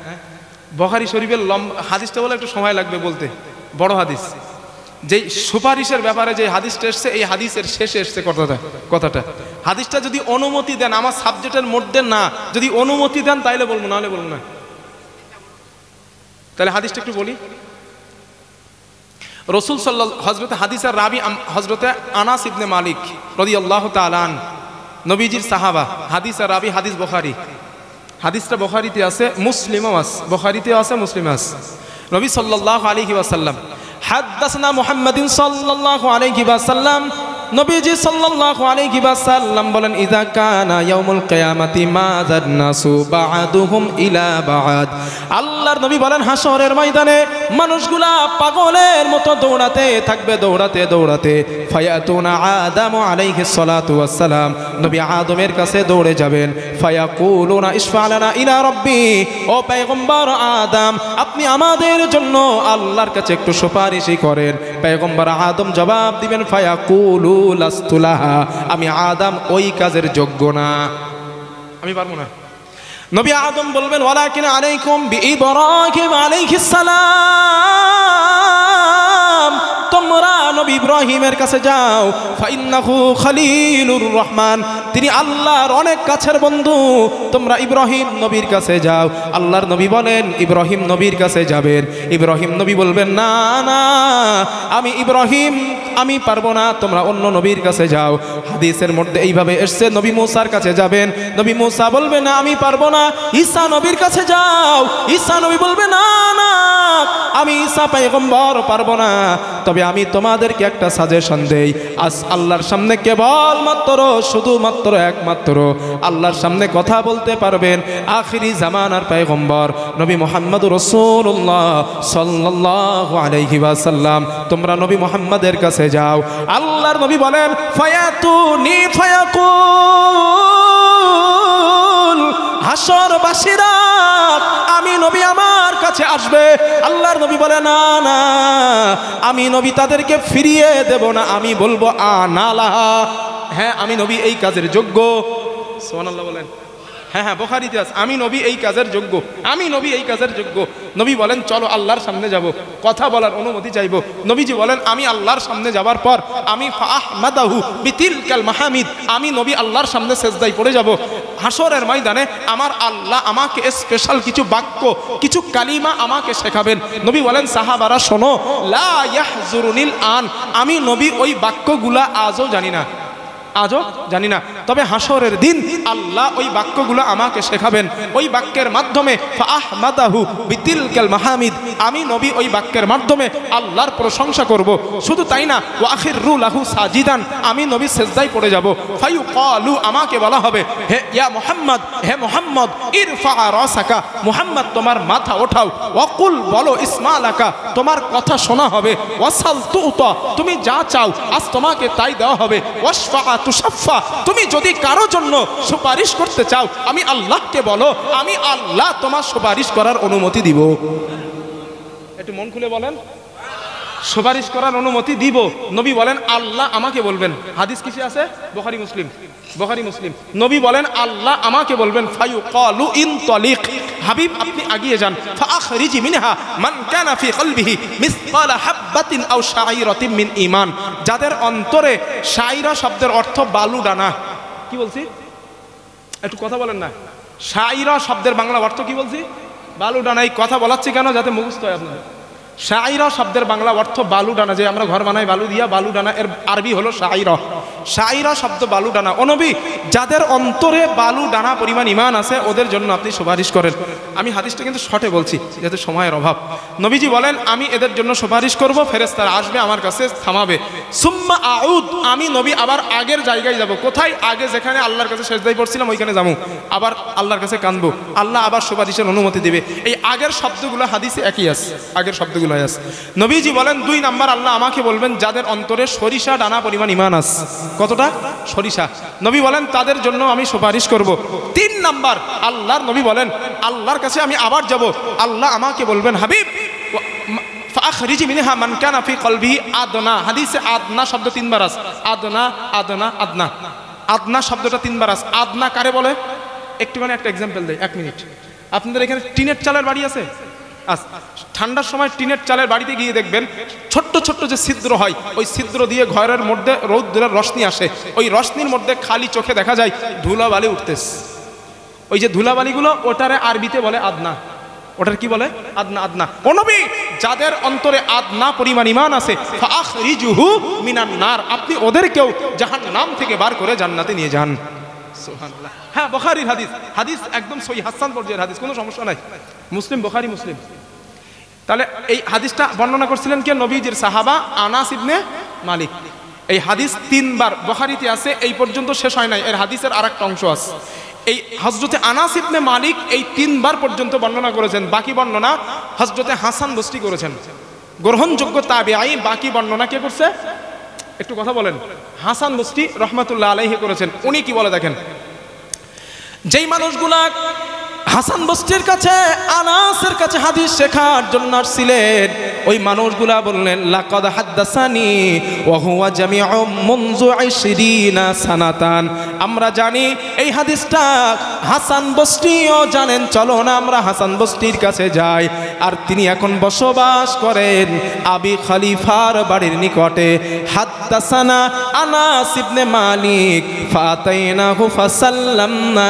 বুখারী শরীফের লম্বা হাদিসটা বলে একটু সময় লাগবে বলতে, বড় হাদিস। যেই সুপারিশের ব্যাপারে যে হাদিসটা এসছে, এই হাদিসের শেষে এসছে কথাটা। হাদিসটা যদি অনুমতি দেন, আমার সাবজেক্টের মধ্যে না, যদি অনুমতি দেন তাইলে বলবো, নাহলে বলবো না। তাহলে হাদিসটা একটু বলি। রাসূল সাল্লাল্লাহু, হযরতে হাদিসের রাবি হযরতে আনাস ইবনে মালিক রাদিয়াল্লাহু তাআলা আন, নবীজির সাহাবা। হাদিসের রাবি, হাদিস বুখারী, হাদিসটা বুখারীতে আছে, মুসলিমও আছে, বুখারীতেও আছে, মুসলিমে আছে। নবী সাল্লাল্লাহু আলাইহি ওয়াসাল্লাম, হাদাসনা মুহাম্মাদিন সাল্লাল্লাহু আলাইহি ওয়াসাল্লাম, নবীজি সাল্লাল্লাহু আলাইহি ওয়াসাল্লাম বলেন, ইযা কানা ইয়াউমুল কিয়ামাতি মাযান নাসু বা'দুহুম ইলা বা'দ। আল্লাহর নবী বলেন, হাশরের ময়দানে মানুষগুলা পাগলের মতো দৌড়াতে থাকবে, দৌড়াতে দৌড়াতে ফায়াতুনা আদম আলাইহিস সালাতু ওয়াস সালাম, নবী আদমের কাছে দৌড়ে যাবেন। ফায়াকুলুনা ইশফা লানা ইলা রাব্বি, ও পয়গম্বর আদম আপনি আমাদের জন্য আল্লাহর কাছে একটু সুপারিশই করেন। পয়গম্বর আদম জবাব দিবেন ফায়াকুলু লাস্তু লাহা, আমি আদম ওই কাজের যোগ্য না, আমি পারবো না। নবী আদম বলবেন ওয়ালাকিন আলাইকুম বিইব্রাহিম আলাইহিস সালাম, তোমরা নবী ইব্রাহিমের কাছে যাও। ফাইন্নাহু খলিলুর রহমান, তিনি আল্লাহর অনেক কাছের বন্ধু, তোমরা ইব্রাহিম নবীর কাছে যাও। আল্লাহর নবী বলেন ইব্রাহিম নবীর কাছে যাবেন। ইব্রাহিম নবী বলবেন না না, আমি ইব্রাহিম আমি পারবো না, তোমরা অন্য নবীর কাছে যাও। হাদিসের মধ্যে এইভাবে এসছে নবী মুসার কাছে যাবেন, নবী মুসা বলবে না আমি পারবো না। ঈসা নবীর কাছে যাও, ঈসা নবী বলবে না না, আমি ঈসা পয়গম্বর পারবো না। তবে আমি তোমাদেরকে একটা সাজেশন দেই, আজ আল্লাহর সামনে কেবলমাত্র শুধুমাত্র একমাত্র আল্লাহর সামনে কথা বলতে পারবেন আখিরি জামানার পয়গম্বর নবী মুহাম্মদুর রাসূলুল্লাহ সাল্লাল্লাহু আলাইহি ওয়াসাল্লাম। তোমরা নবী মুহাম্মাদের কাছে যাও। আল্লাহর নবী বলেন ফায়াতুনি ফায়াকুল, হাসরবাসীরা আমি নবী আমার কাছে আসবে। আল্লাহর নবী বলে না না, আমি নবী তাদেরকে ফিরিয়ে দেব না, আমি বলবো আনা লাহা, হ্যাঁ আমি নবী এই কাজের যোগ্য। সুবহানাল্লাহ বলেন। হ্যাঁ হ্যাঁ বুখারীতে আছে, আমি নবী এই কাজের যোগ্য, আমি নবী এই কাজের যোগ্য। নবী বলেন চলো আল্লাহর সামনে যাব, কথা বলার অনুমতি চাইবো। নবীজি বলেন আমি আল্লাহর সামনে যাবার পর আমি ফাহমাদাহু বিতিলকাল মাহামিদ, আমি নবী আল্লাহর সামনে সেজদায় পড়ে যাব। হাসরের ময়দানে আমার আল্লাহ আমাকে স্পেশাল কিছু বাক্য, কিছু কালিমা আমাকে শেখাবেন। নবী বলেন সাহাবারা শোনো, লা ইয়াহজুরুনিল আন, আমি নবী ওই বাক্যগুলা আজও জানি না, আজও জানি না, তবে হাসরের দিন আল্লাহ ওই বাক্যগুলো আমাকে শেখাবেন। ওই বাক্যের মাধ্যমে ফাহমাদাহু বিতিলকাল মাহামিদ, আমি নবী ওই বাক্যের মাধ্যমে আল্লাহর প্রশংসা করব। শুধু তাই না, ওয়া আখিরু লাহু সাজিদান, আমি নবী সেজদায় পড়ে যাব। ফায়ুকালু, আমাকে বলা হবে হে ইয়া মুহাম্মদ, হে মুহাম্মদ ইরফা রাসাকা, মুহাম্মদ তোমার মাথা ওঠাও। ওয়াকুল, বলো ইসমালাকা, তোমার কথা শোনা হবে। ওয়াসাল তুতা, তুমি যা চাও আজ তোমাকে তাই দেওয়া হবে। ওয়াশফা তুশাফা, তুমি যদি কারো জন্য সুপারিশ করতে চাও আমি আল্লাহকে বলো, আমি আল্লাহ তোমার সুপারিশ করার অনুমতি দিব। একটু মন খুলে বলেন, সুপারিশ করার অনুমতি দিব। নবী বলেন আল্লাহ আমাকে বলবেন, হাদিস কিসে আছে? বুখারী মুসলিম, বুখারী মুসলিম। নবী বলেন আল্লাহ আমাকে বলবেন ফায়ুকালু ইনতালিক, হাবিব আপনি এগিয়ে যান। ফাআখরিজি মিনহা মান কানা ফি কলবিহি মিসকালা হাববাতিন আও শাইরাতিন মিন ঈমান, যাদের অন্তরে শাইরা শব্দের অর্থ বালু ডানা। কি বলছি? একটু কথা বলেন না। শাইরা শব্দের বাংলা অর্থ কি বলছি? বালু ডানা। এই কথা বলাচ্ছি কেন? যাতে মুখস্থ হয় আপনার। শাইরা শব্দের বাংলা অর্থ বালু ডানা, যে আমরা ঘর বানাই বালু দিয়া, বালু ডানা এর আরবি হলো শাইরা। শাইরা শব্দ বালু ডানা। ও নবী, যাদের অন্তরে বালু ডানা পরিমাণ ঈমান আছে ওদের জন্য আপনি সুপারিশ করেন। আমি হাদিসটা কিন্তু শর্টে বলছি যেহেতু সময়ের অভাব। নবীজি বলেন আমি এদের জন্য সুপারিশ করব, ফেরেশতারা আসবে আমার কাছে থামাবে। সুম্মা আউদ, আমি নবী আবার আগের জায়গায় যাব। কোথায়? আগে যেখানে আল্লাহর কাছে সেজদায় পড়ছিলাম ওইখানে যাবো, আবার আল্লাহর কাছে কাঁদবো, আল্লাহ আবার সুপারিশের অনুমতি দেবে। এই আগের শব্দগুলো হাদিসে একই আছে, আগের শব্দগুলো আছে। নবীজি বলেন 2 নাম্বার আল্লাহ আমাকে বলবেন যাদের অন্তরে সরিষা ডানা পরিমাণ ঈমান আছে। কতটা? সরিষা। নবী বলেন তাদের জন্য আমি সুপারিশ করব। 3 নাম্বার আল্লাহর নবী বলেন আল্লাহর কাছে আমি আবার যাব, আল্লাহ আমাকে বলবেন হাবিব ফাআখরিজি মিনহা মান কানা ফি কলবিহি আদনা। হাদিসে আদনা শব্দ 3 বার আছে। আদনা আদনা আদনা, আদনা শব্দটা 3 বার আছে। আদনা কারে বলে? একটুখানি একটা এক্সাম্পল দেই, 1 মিনিট। আপনাদের এখানে টিনের চালের বাড়ি আছে? ঠান্ডার সময় টিনের চালের বাড়িতে গিয়ে দেখবেন ছোট্ট ছোট্ট যে ছিদ্র হয়, ওই ছিদ্র দিয়ে ঘরের মধ্যে রৌদ্রের রশ্মি আসে। ওই রশ্মির মধ্যে খালি চোখে দেখা যায় ধুলাবালি উঠতেছে। ওই যে ধুলাবালিগুলো ওটারে আরবিতে বলে আদনা। ওটার কি বলে? আদনা। আদনা। ও নবী, যাদের অন্তরে আদনা পরিমাণ ঈমান আছে ফাআখরিজুহু মিনান নার, আপনি ওদেরকেও জাহান্নাম থেকে বার করে জান্নাতে নিয়ে যান। সুবহানাল্লাহ। হ্যাঁ বুখারীর হাদিস, হাদিস একদম সহিহ হাসান পর্যায়ের হাদিস, কোনো সমস্যা নাই। মুসলিম, বুখারী মুসলিম। তাহলে এই হাদিসটা বর্ণনা করছিলেন কে? নবীজির সাহাবা আনাস ইবনে মালিক। এই হাদিস 3 বার বুখারীতে আছে। এই পর্যন্ত শেষ হয় নাই, এর হাদিসের আরেকটা অংশ আছে। এই হযরতে আনাস ইবনে মালিক এই 3 বার পর্যন্ত বর্ণনা করেছেন। বাকি বর্ণনা হযরতে হাসান বসরি করেছেন। গ্রহণযোগ্য তাবিঈ, বাকি বর্ণনা কে করছে একটু কথা বলেন? হাসান বসরি রহমাতুল্লাহ আলাইহি করেছেন। উনি কি বলে দেখেন, যেই মানুষগুলা হাসান বসরির কাছে, আনাসের কাছে হাদিস শেখার জন্য আসছিলেন, ওই মানুষগুলা বললেন লাকাদ হাদ্দাসানি ওয়া হুয়া জামিউ মুনযু 20 সানাতান। আমরা জানি এই হাদিসটা হাসান বসরিও জানেন, চলো না আমরা হাসান বসরির কাছে যাই। আর তিনি এখন বসবাস করেন আবি খলিফার বাড়ির নিকটে। হাদ্দাসানা আনাস ইবনে মালিক ফাতাইনাহু ফাসাল্লামনা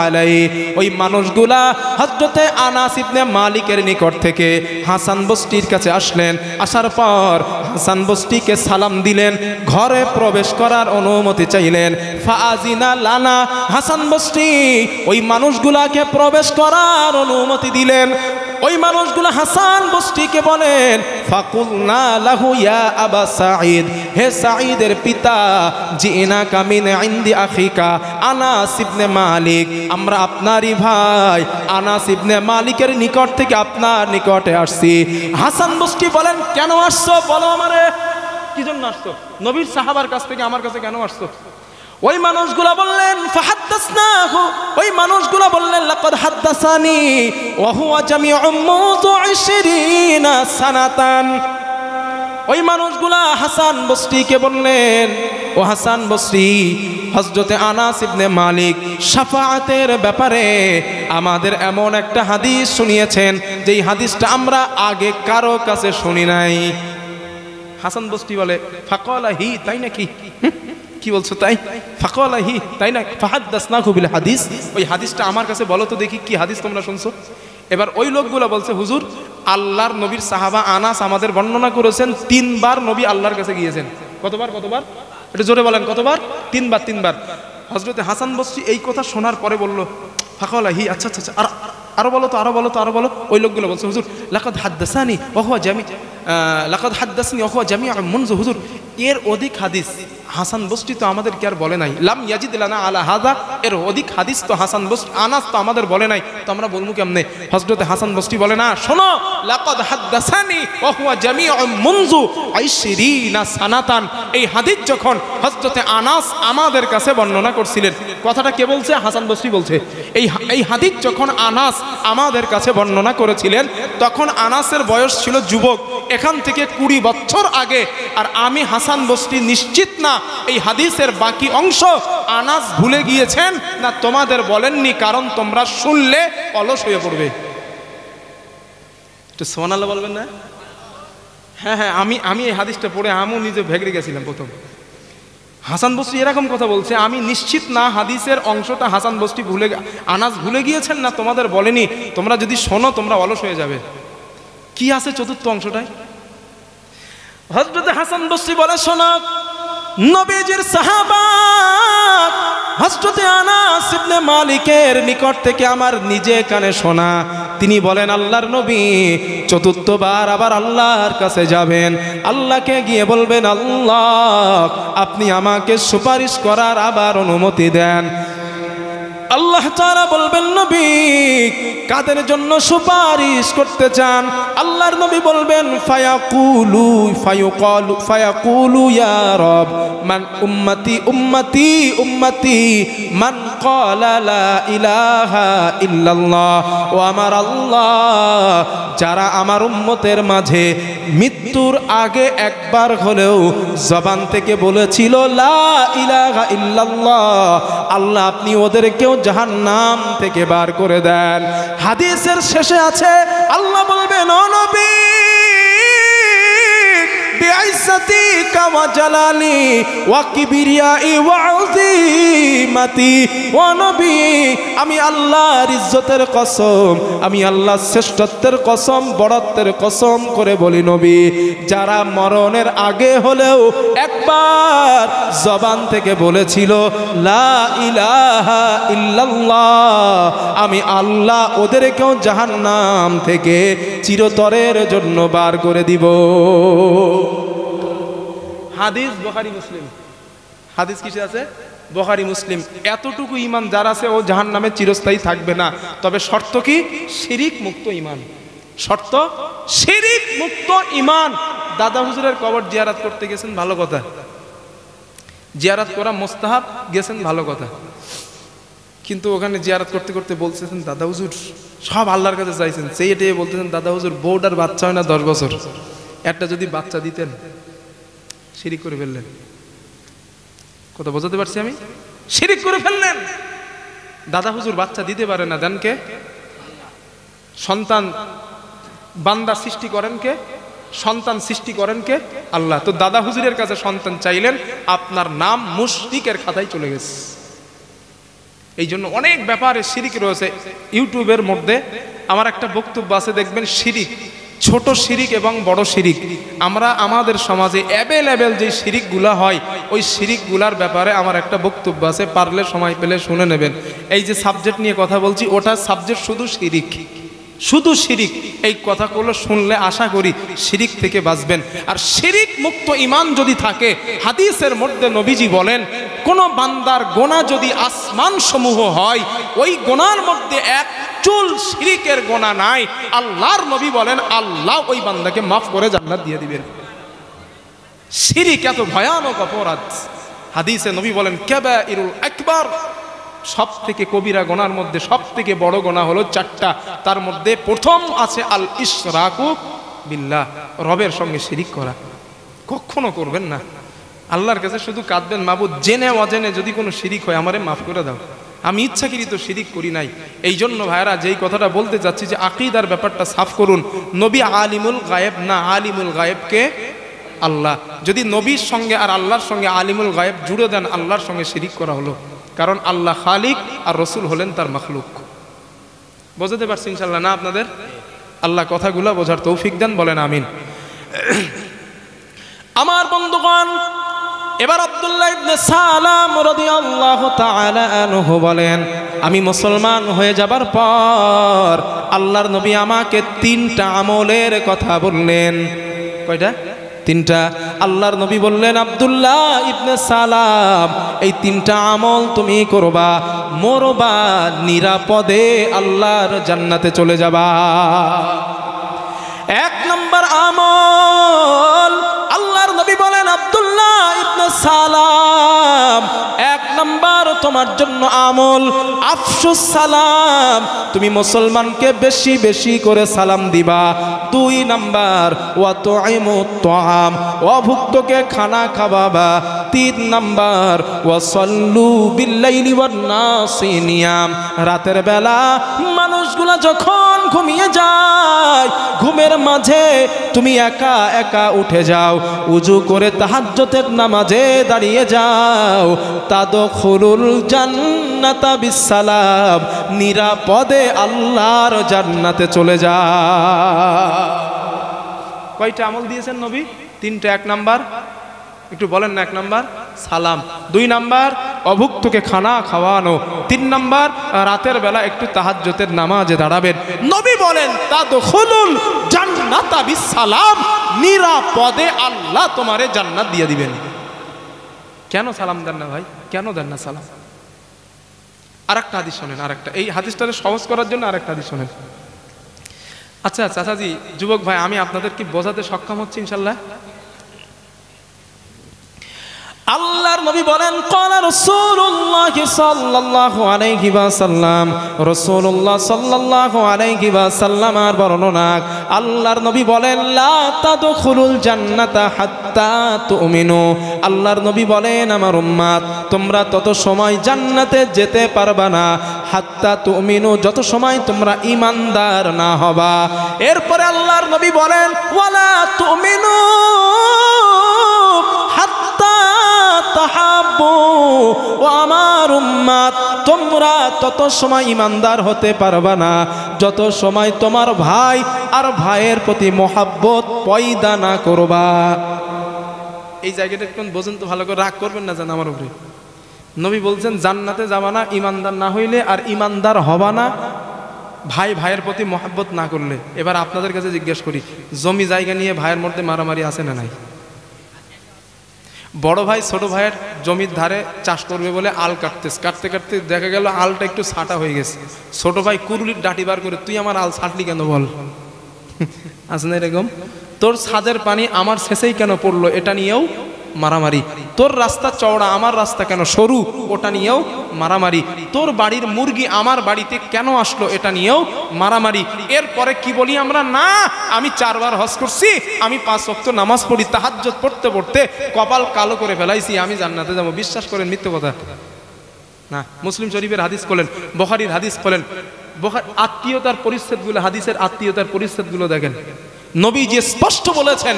আলাইহি। ওই মানুষগুলা হযরতে আনাস ইবনে মালিকের নিকট থেকে হাসান বসরির কাছে আসলেন। আসার পর হাসান বসরিকে সালাম দিলেন, ঘরে প্রবেশ করার অনুমতি চাইলেন। ফাআজিনা লানা, হাসান বসরি ওই মানুষগুলাকে প্রবেশ করার অনুমতি দিলেন। ওই মানুষগুলো হাসান বসরিকে বলেন ফাকুলনা লাহু ইয়া আবা সাঈদ, হে সাঈদের পিতা, জিনাকা মিন ইনদি আখিকা আনাস ইবনে মালিক, আমরা আপনারই ভাই আনাস ইবনে মালিকের নিকট থেকে আপনার নিকটে আসছি। হাসান বসরি বলেন কেন আসছো বলো আমারে, কি জন্য আসছো? নবীর সাহাবার কাছ থেকে আমার কাছে কেন আসছো? ওই মানুষগুলা বললেন ফাহাদ্দাসনাহু, ওই মানুষগুলা বললেন লাকাদ হাদ্দাসানি ওয়া হুয়া জামিউ মুযু 20 সানাতান। ওই মানুষগুলা হাসান বসরিকে বললেন, ও হাসান বসরি, হযরতে আনাস ইবনে মালিক শাফাআতের ব্যাপারে আমাদের এমন একটা হাদিস শুনিয়েছেন যেই হাদিসটা আমরা আগে কারো কাছে শুনি নাই। হাসান বসরি বলে ফাকালা হি, তাই নাকি? কি বলছো তাই? ফাকালা হি, তাই না? ফাহাদ্দাসনাহু বিল হাদিস, ওই হাদিসটা আমার কাছে বলো তো দেখি, কি হাদিস তোমরা শুনছো? এবার ওই লোকগুলো বলছে হুজুর, আল্লাহর নবীর সাহাবা আনাস আমাদের বর্ণনা করেছেন 3 বার নবী আল্লাহর কাছে গিয়েছেন। কতবার? কতবার? একটু জোরে বলেন, কতবার? 3 বার। 3 বার। হযরতে হাসান বসরি এই কথা শোনার পরে বলল ফাকালা হি, আচ্ছা আচ্ছা আচ্ছা, আরো বলো তো, আরো বলো তো, আরো বলো। ওই লোকগুলো বলছে হুজুর লাকাদ হাদ্দাসানি ওয়া হুয়া জামি লাকাদ হাদ্দাসনি ওয়া হুয়া জামিউ মুনযু, হুজুর এর অধিক হাদিস হাসান বসরি তো আমাদের কি আর বলে নাই? লাম ইয়াজিদ লানা আলা হাযা, এর অধিক হাদিস তো হাসান বসরি আনাস তো আমাদের বলে নাই, তো আমরা বলবো কেমনে? হযরতে হাসান বসরি বলে না, শোনো, লাকাদ হাদ্দাসানি ওয়া হুয়া জামিউ মুনযু 20 সানাতান। এই হাদিস যখন হযরতে আনাস আমাদের কাছে বর্ণনা করছিলেন, কথাটা কে বলছে? হাসান বসরি বলছে। এই হাদিস যখন আনাস আমাদের কাছে বর্ণনা করেছিলেন, তখন আনাসের বয়স ছিল যুবক, এখান থেকে 20 বছর আগে। আর আমি হাসান বসরি নিশ্চিত না এই হাদিসের বাকি অংশ আনাস ভুলে গিয়েছেন না তোমাদের বলেননি, কারণ তোমরা শুনলে অলস হয়ে পড়বে। একটু সুবহানাল্লাহ বলবেন না? হ্যাঁ হ্যাঁ, আমি এই হাদিসটা পড়ে আমিও নিজে ভেগড়ে গেছিলাম প্রথম। হাসান বসরি এরকম কথা বলছে, আমি নিশ্চিত না হাদিসের অংশটা হাসান বসরি আনাস ভুলে গিয়েছেন না তোমাদের বলেনি, তোমরা যদি শোনো তোমরা অলস হয়ে যাবে। কি আছে চতুর্থ অংশটায়? হযরত হাসান বসরি বলে, শোনো, নবীজির সাহাবা হযরত আনাস ইবনে মালিকের নিকট থেকে আমার নিজে কানে শোনা, তিনি বলেন আল্লাহর নবী চতুর্থবার আবার আল্লাহর কাছে যাবেন, আল্লাহকে গিয়ে বলবেন আল্লাহ আপনি আমাকে সুপারিশ করার আবার অনুমতি দেন। আল্লাহ তাআলা বলবেন নবী কাদের জন্য সুপারিশ করতে চান? আল্লাহর নবী বলবেন ফায়াকুলু ইয়া রব মান উম্মতি উম্মতি উম্মতি মান ক্বালা লা ইলাহা ইল্লাল্লাহ। ও আমার আল্লাহ, যারা আমার উম্মতের মাঝে মৃত্যুর আগে একবার হলেও জবান থেকে বলেছিল লা ইলাহা ইল্লাল্লাহ, আল্লাহ আপনি ওদেরকেও জাহান্নাম থেকে বার করে দেন। হাদিসের শেষে আছে আল্লাহ বলবেন ও নবী বিআইসাতিকা ওয়া জালালি ওয়া কিবরিয়াই ওয়া আযীমাতি, ও নবী আমি আল্লাহর ইজ্জতের কসম, আমি আল্লাহর শ্রেষ্ঠত্বের কসম, বড়ত্বের কসম করে বলি নবী, যারা মরণের আগে হলেও একবার জবান থেকে বলেছিল লা ইলাহা ইল্লাল্লাহ, আমি আল্লাহ ওদেরকেও জাহান্নাম থেকে চিরতরের জন্য বার করে দিব। হাদিস বুখারী মুসলিম। হাদিস কিসে আছে? বুখারী মুসলিম। এতটুকু ঈমান যার আছে ও জাহান্নামে চিরস্থায়ী থাকবে না, তবে শর্ত কি? শিরিক মুক্ত ঈমান। শর্ত শিরিক মুক্ত ঈমান। দাদা হুজুরের কবর জিয়ারত করতে গেছেন, ভালো কথা, জিয়ারত করা মুস্তাহাব, গেছেন, ভালো কথা, কিন্তু ওখানে জিয়ারত করতে করতে বলতেছেন দাদা হুজুর সব আল্লাহর কাছে চাইছেন, সেই এটাই বলতেছেন দাদা হুজুর বউটার বাচ্চা হয় না 10 বছর, একটা যদি বাচ্চা দিতেন। শিরিক করে ফেললেন। কথা বোঝাতে পারছি আমি? শিরিক করে ফেললেন। দাদা হুজুর বাচ্চা দিতে পারে না, দেন কে? সন্তান বান্দা সৃষ্টি করেন কে? সন্তান সৃষ্টি করেন কে? আল্লাহ। তো দাদা হুজুরের কাছে সন্তান চাইলেন, আপনার নাম মুশরিকের খাতায় চলে গেছে। এই জন্য অনেক ব্যাপারে শিরিক রয়েছে। ইউটিউবের মধ্যে আমার একটা বক্তব্য আছে, দেখবেন শিরিক, ছোট শিরিক এবং বড় শিরিক। আমরা আমাদের সমাজে অ্যাভেলেবেল যে শিরিকগুলা হয়, ওই শিরিকগুলার ব্যাপারে আমার একটা বক্তব্য আছে, পারলে সময় পেলে শুনে নেবেন। এই যে সাবজেক্ট নিয়ে কথা বলছি, ওটা সাবজেক্ট শুধু শিরিক, শুধু শিরিক। এই কথাগুলো শুনলে আশা করি শিরিক থেকে বাঁচবেন। আর শিরিক মুক্ত ঈমান যদি থাকে, হাদিসের মধ্যে নবীজি বলেন, কোন বান্দার গোনা যদি আসমান সমূহ হয়, ওই গোনার মধ্যে এক চুল শিরিকের গোনা নাই, আল্লাহর নবী বলেন আল্লাহ ওই বান্দাকে মাফ করে জান্নাত দিয়ে দিবেন। শিরিক এত ভয়ানক অপরাধ। হাদিসে নবী বলেন কাবাইরুল আকবার, সব থেকে কবিরা গোনার মধ্যে সব থেকে বড় গোনা হলো 4টা। তার মধ্যে প্রথম আছে আল ইশরাকু বিল্লাহ, রবের সঙ্গে শিরিক করা। কখনো করবেন না। আল্লাহর কাছে শুধু কাঁদবেন, মাবুদ জেনে অজেনে যদি কোনো শিরিক হয় আমারে মাফ করে দাও, আমি ইচ্ছাকৃত শিরিক করি নাই। এই জন্য ভাইরা যেই কথাটা বলতে চাচ্ছি যে আকীদার ব্যাপারটা সাফ করুন। নবী আলিমুল গায়েব না, আলিমুল গায়েবকে আল্লাহ। যদি নবীর সঙ্গে আর আল্লাহর সঙ্গে আলিমুল গায়েব জুড়ে দেন, আল্লাহর সঙ্গে শিরিক করা হলো। কারণ আল্লাহ খালিক আর রসুল হলেন তার মাখলুক। বোঝাতে পারছি ইনশাল্লাহ না আপনাদের? আল্লাহ কথাগুলো বোঝার তৌফিক দেন, বলেন আমিন। আমার বন্ধুগণ, এবার আব্দুল্লাহ ইবনে সালাম রাদিয়াল্লাহু তাআলা আনহু বলেন, আমি মুসলমান হয়ে যাবার পর আল্লাহর নবী আমাকে 3টা আমলের কথা বললেন। কয়টা? 3টা। আল্লাহর নবী বললেন, আব্দুল্লাহ ইবনে সালাম, এই 3টা আমল তুমি করবা, মরবা নিরাপদে আল্লাহর জান্নাতে চলে যাবা। 1 নম্বর আমল, আল্লাহর নবী বলেন, আব্দুল্লাহ ইবনে সালাম, 1 নম্বর তোমার জন্য আমল আফসুস সালাম, তুমি মুসলমানকে বেশি বেশি করে সালাম দিবা। 2 নম্বর ওয়া তুইমুত তাআম, অভুক্তকে খানা খাওয়াবা। 3 নম্বর ওয়া সাল্লু বিল্লাইলি ওয়ান নাসি নিয়াম, রাতের বেলা মানুষগুলা যখন ঘুমিয়ে যায়, ঘুমের মাঝে তুমি একা একা উঠে যাও, উজু করে তাহাজ্জুদের নামাজে দাঁড়িয়ে যাও। তাদখুলুল জান্নাতা বিসসালাম, নিরাপদে আল্লাহর জান্নাতে চলে যাও। কয়টা আমল দিয়েছেন নবী? 3টা। 1 নাম্বার একটু বলেন না? 1 নাম্বার সালাম, 2 নাম্বার অভুক্তকে খানা খাওয়ানো, 3 নাম্বার রাতের বেলা একটু তাহাজ্জুদের নামাজে দাঁড়াবেন। নবী বলেন তাদখুলুল জান্নাতা বিসসালাম, নিরাপদে আল্লাহ তোমারে জান্নাত দিয়ে দিবেন। কেন সালাম দেন না ভাই? কেন দেন না সালাম? আরেকটা হাদিস শোনেন, আরেকটা, এই হাদিসটাকে সহজ করার জন্য আরেকটা হাদিস শোনেন। আচ্ছা চাচাজি, যুবক ভাই, আমি আপনাদের কি বোঝাতে সক্ষম হচ্ছি ইনশাল্লাহ? আল্লাহর নবী বলেন, ক্বালা রাসূলুল্লাহ সাল্লাল্লাহু আলাইহি ওয়াসাল্লাম, রাসূলুল্লাহ সাল্লাল্লাহু আলাইহি ওয়াসাল্লামের বর্ণনা, আল্লাহর নবী বলেন, লা তাদখুলুল জান্নাতা হাত্তা তুমিনু, আল্লাহর নবী বলেন, আমার উম্মত তোমরা তত সময় জান্নাতে যেতে পারবা না, হাত্তা তুমিনু, যত সময় তোমরা ঈমানদার না হবা। এরপরে আল্লাহর নবী বলেন, ওয়ালা তুমিনু হাত্তা তাহাব্বু, ও আমার উম্মত তোমরা তত সময় ঈমানদার হতে পারবা না যত সময় তোমার ভাই আর ভাইয়ের প্রতি মহব্বত পয়দা না করবা। এই জায়গাটা একটু বোঝেন তো ভালো করে, রাগ করবেন না যেন আমার উপরে। নবী বলছেন জান্নাতে যাবা না ঈমানদার না হইলে, আর ঈমানদার হবা না ভাই ভাইয়ের প্রতি মহব্বত না করলে। এবার আপনাদের কাছে জিজ্ঞেস করি, জমি জায়গা নিয়ে ভাইয়ের মধ্যে মারামারি আছে না নাই? বড় ভাই ছোট ভাইয়ের জমির ধারে চাষ করবে বলে আল কাটতেছে, কাটতে কাটতে দেখা গেল আলটা একটু ছাটা হয়ে গেছে। ছোট ভাই কুরুলির ডাটি বার করে, তুই আমার আল ছাটলি কেন বল? আছে না এরকম? তোর ছাদের পানি আমার শেষেই কেন পড়লো এটা নিয়েও মারামারি। তোর রাস্তা চওড়া আমার রাস্তা কেন সরু ওটা নিয়েও মারামারি। তোর বাড়ির মুরগি আমার বাড়িতে কেন আসলো এটা নিয়েও মারামারি। এরপরে কি বলি আমরা, না আমি 4 বার হজ করছি, আমি 5 ওয়াক্ত নামাজ পড়ি, তাহাজ্জুদ পড়তে পড়তে কপাল কালো করে ফেলাইছি, আমি জান্নাতে যাব। বিশ্বাস করেন মিথ্যে কথা না। মুসলিম শরীফের হাদিস খোলেন, বুখারীর হাদিস খোলেন, আত্মীয়তার পরিচ্ছেদগুলো, হাদিসের আত্মীয়তার পরিচ্ছেদগুলো দেখেন। নবী যে স্পষ্ট বলেছেন,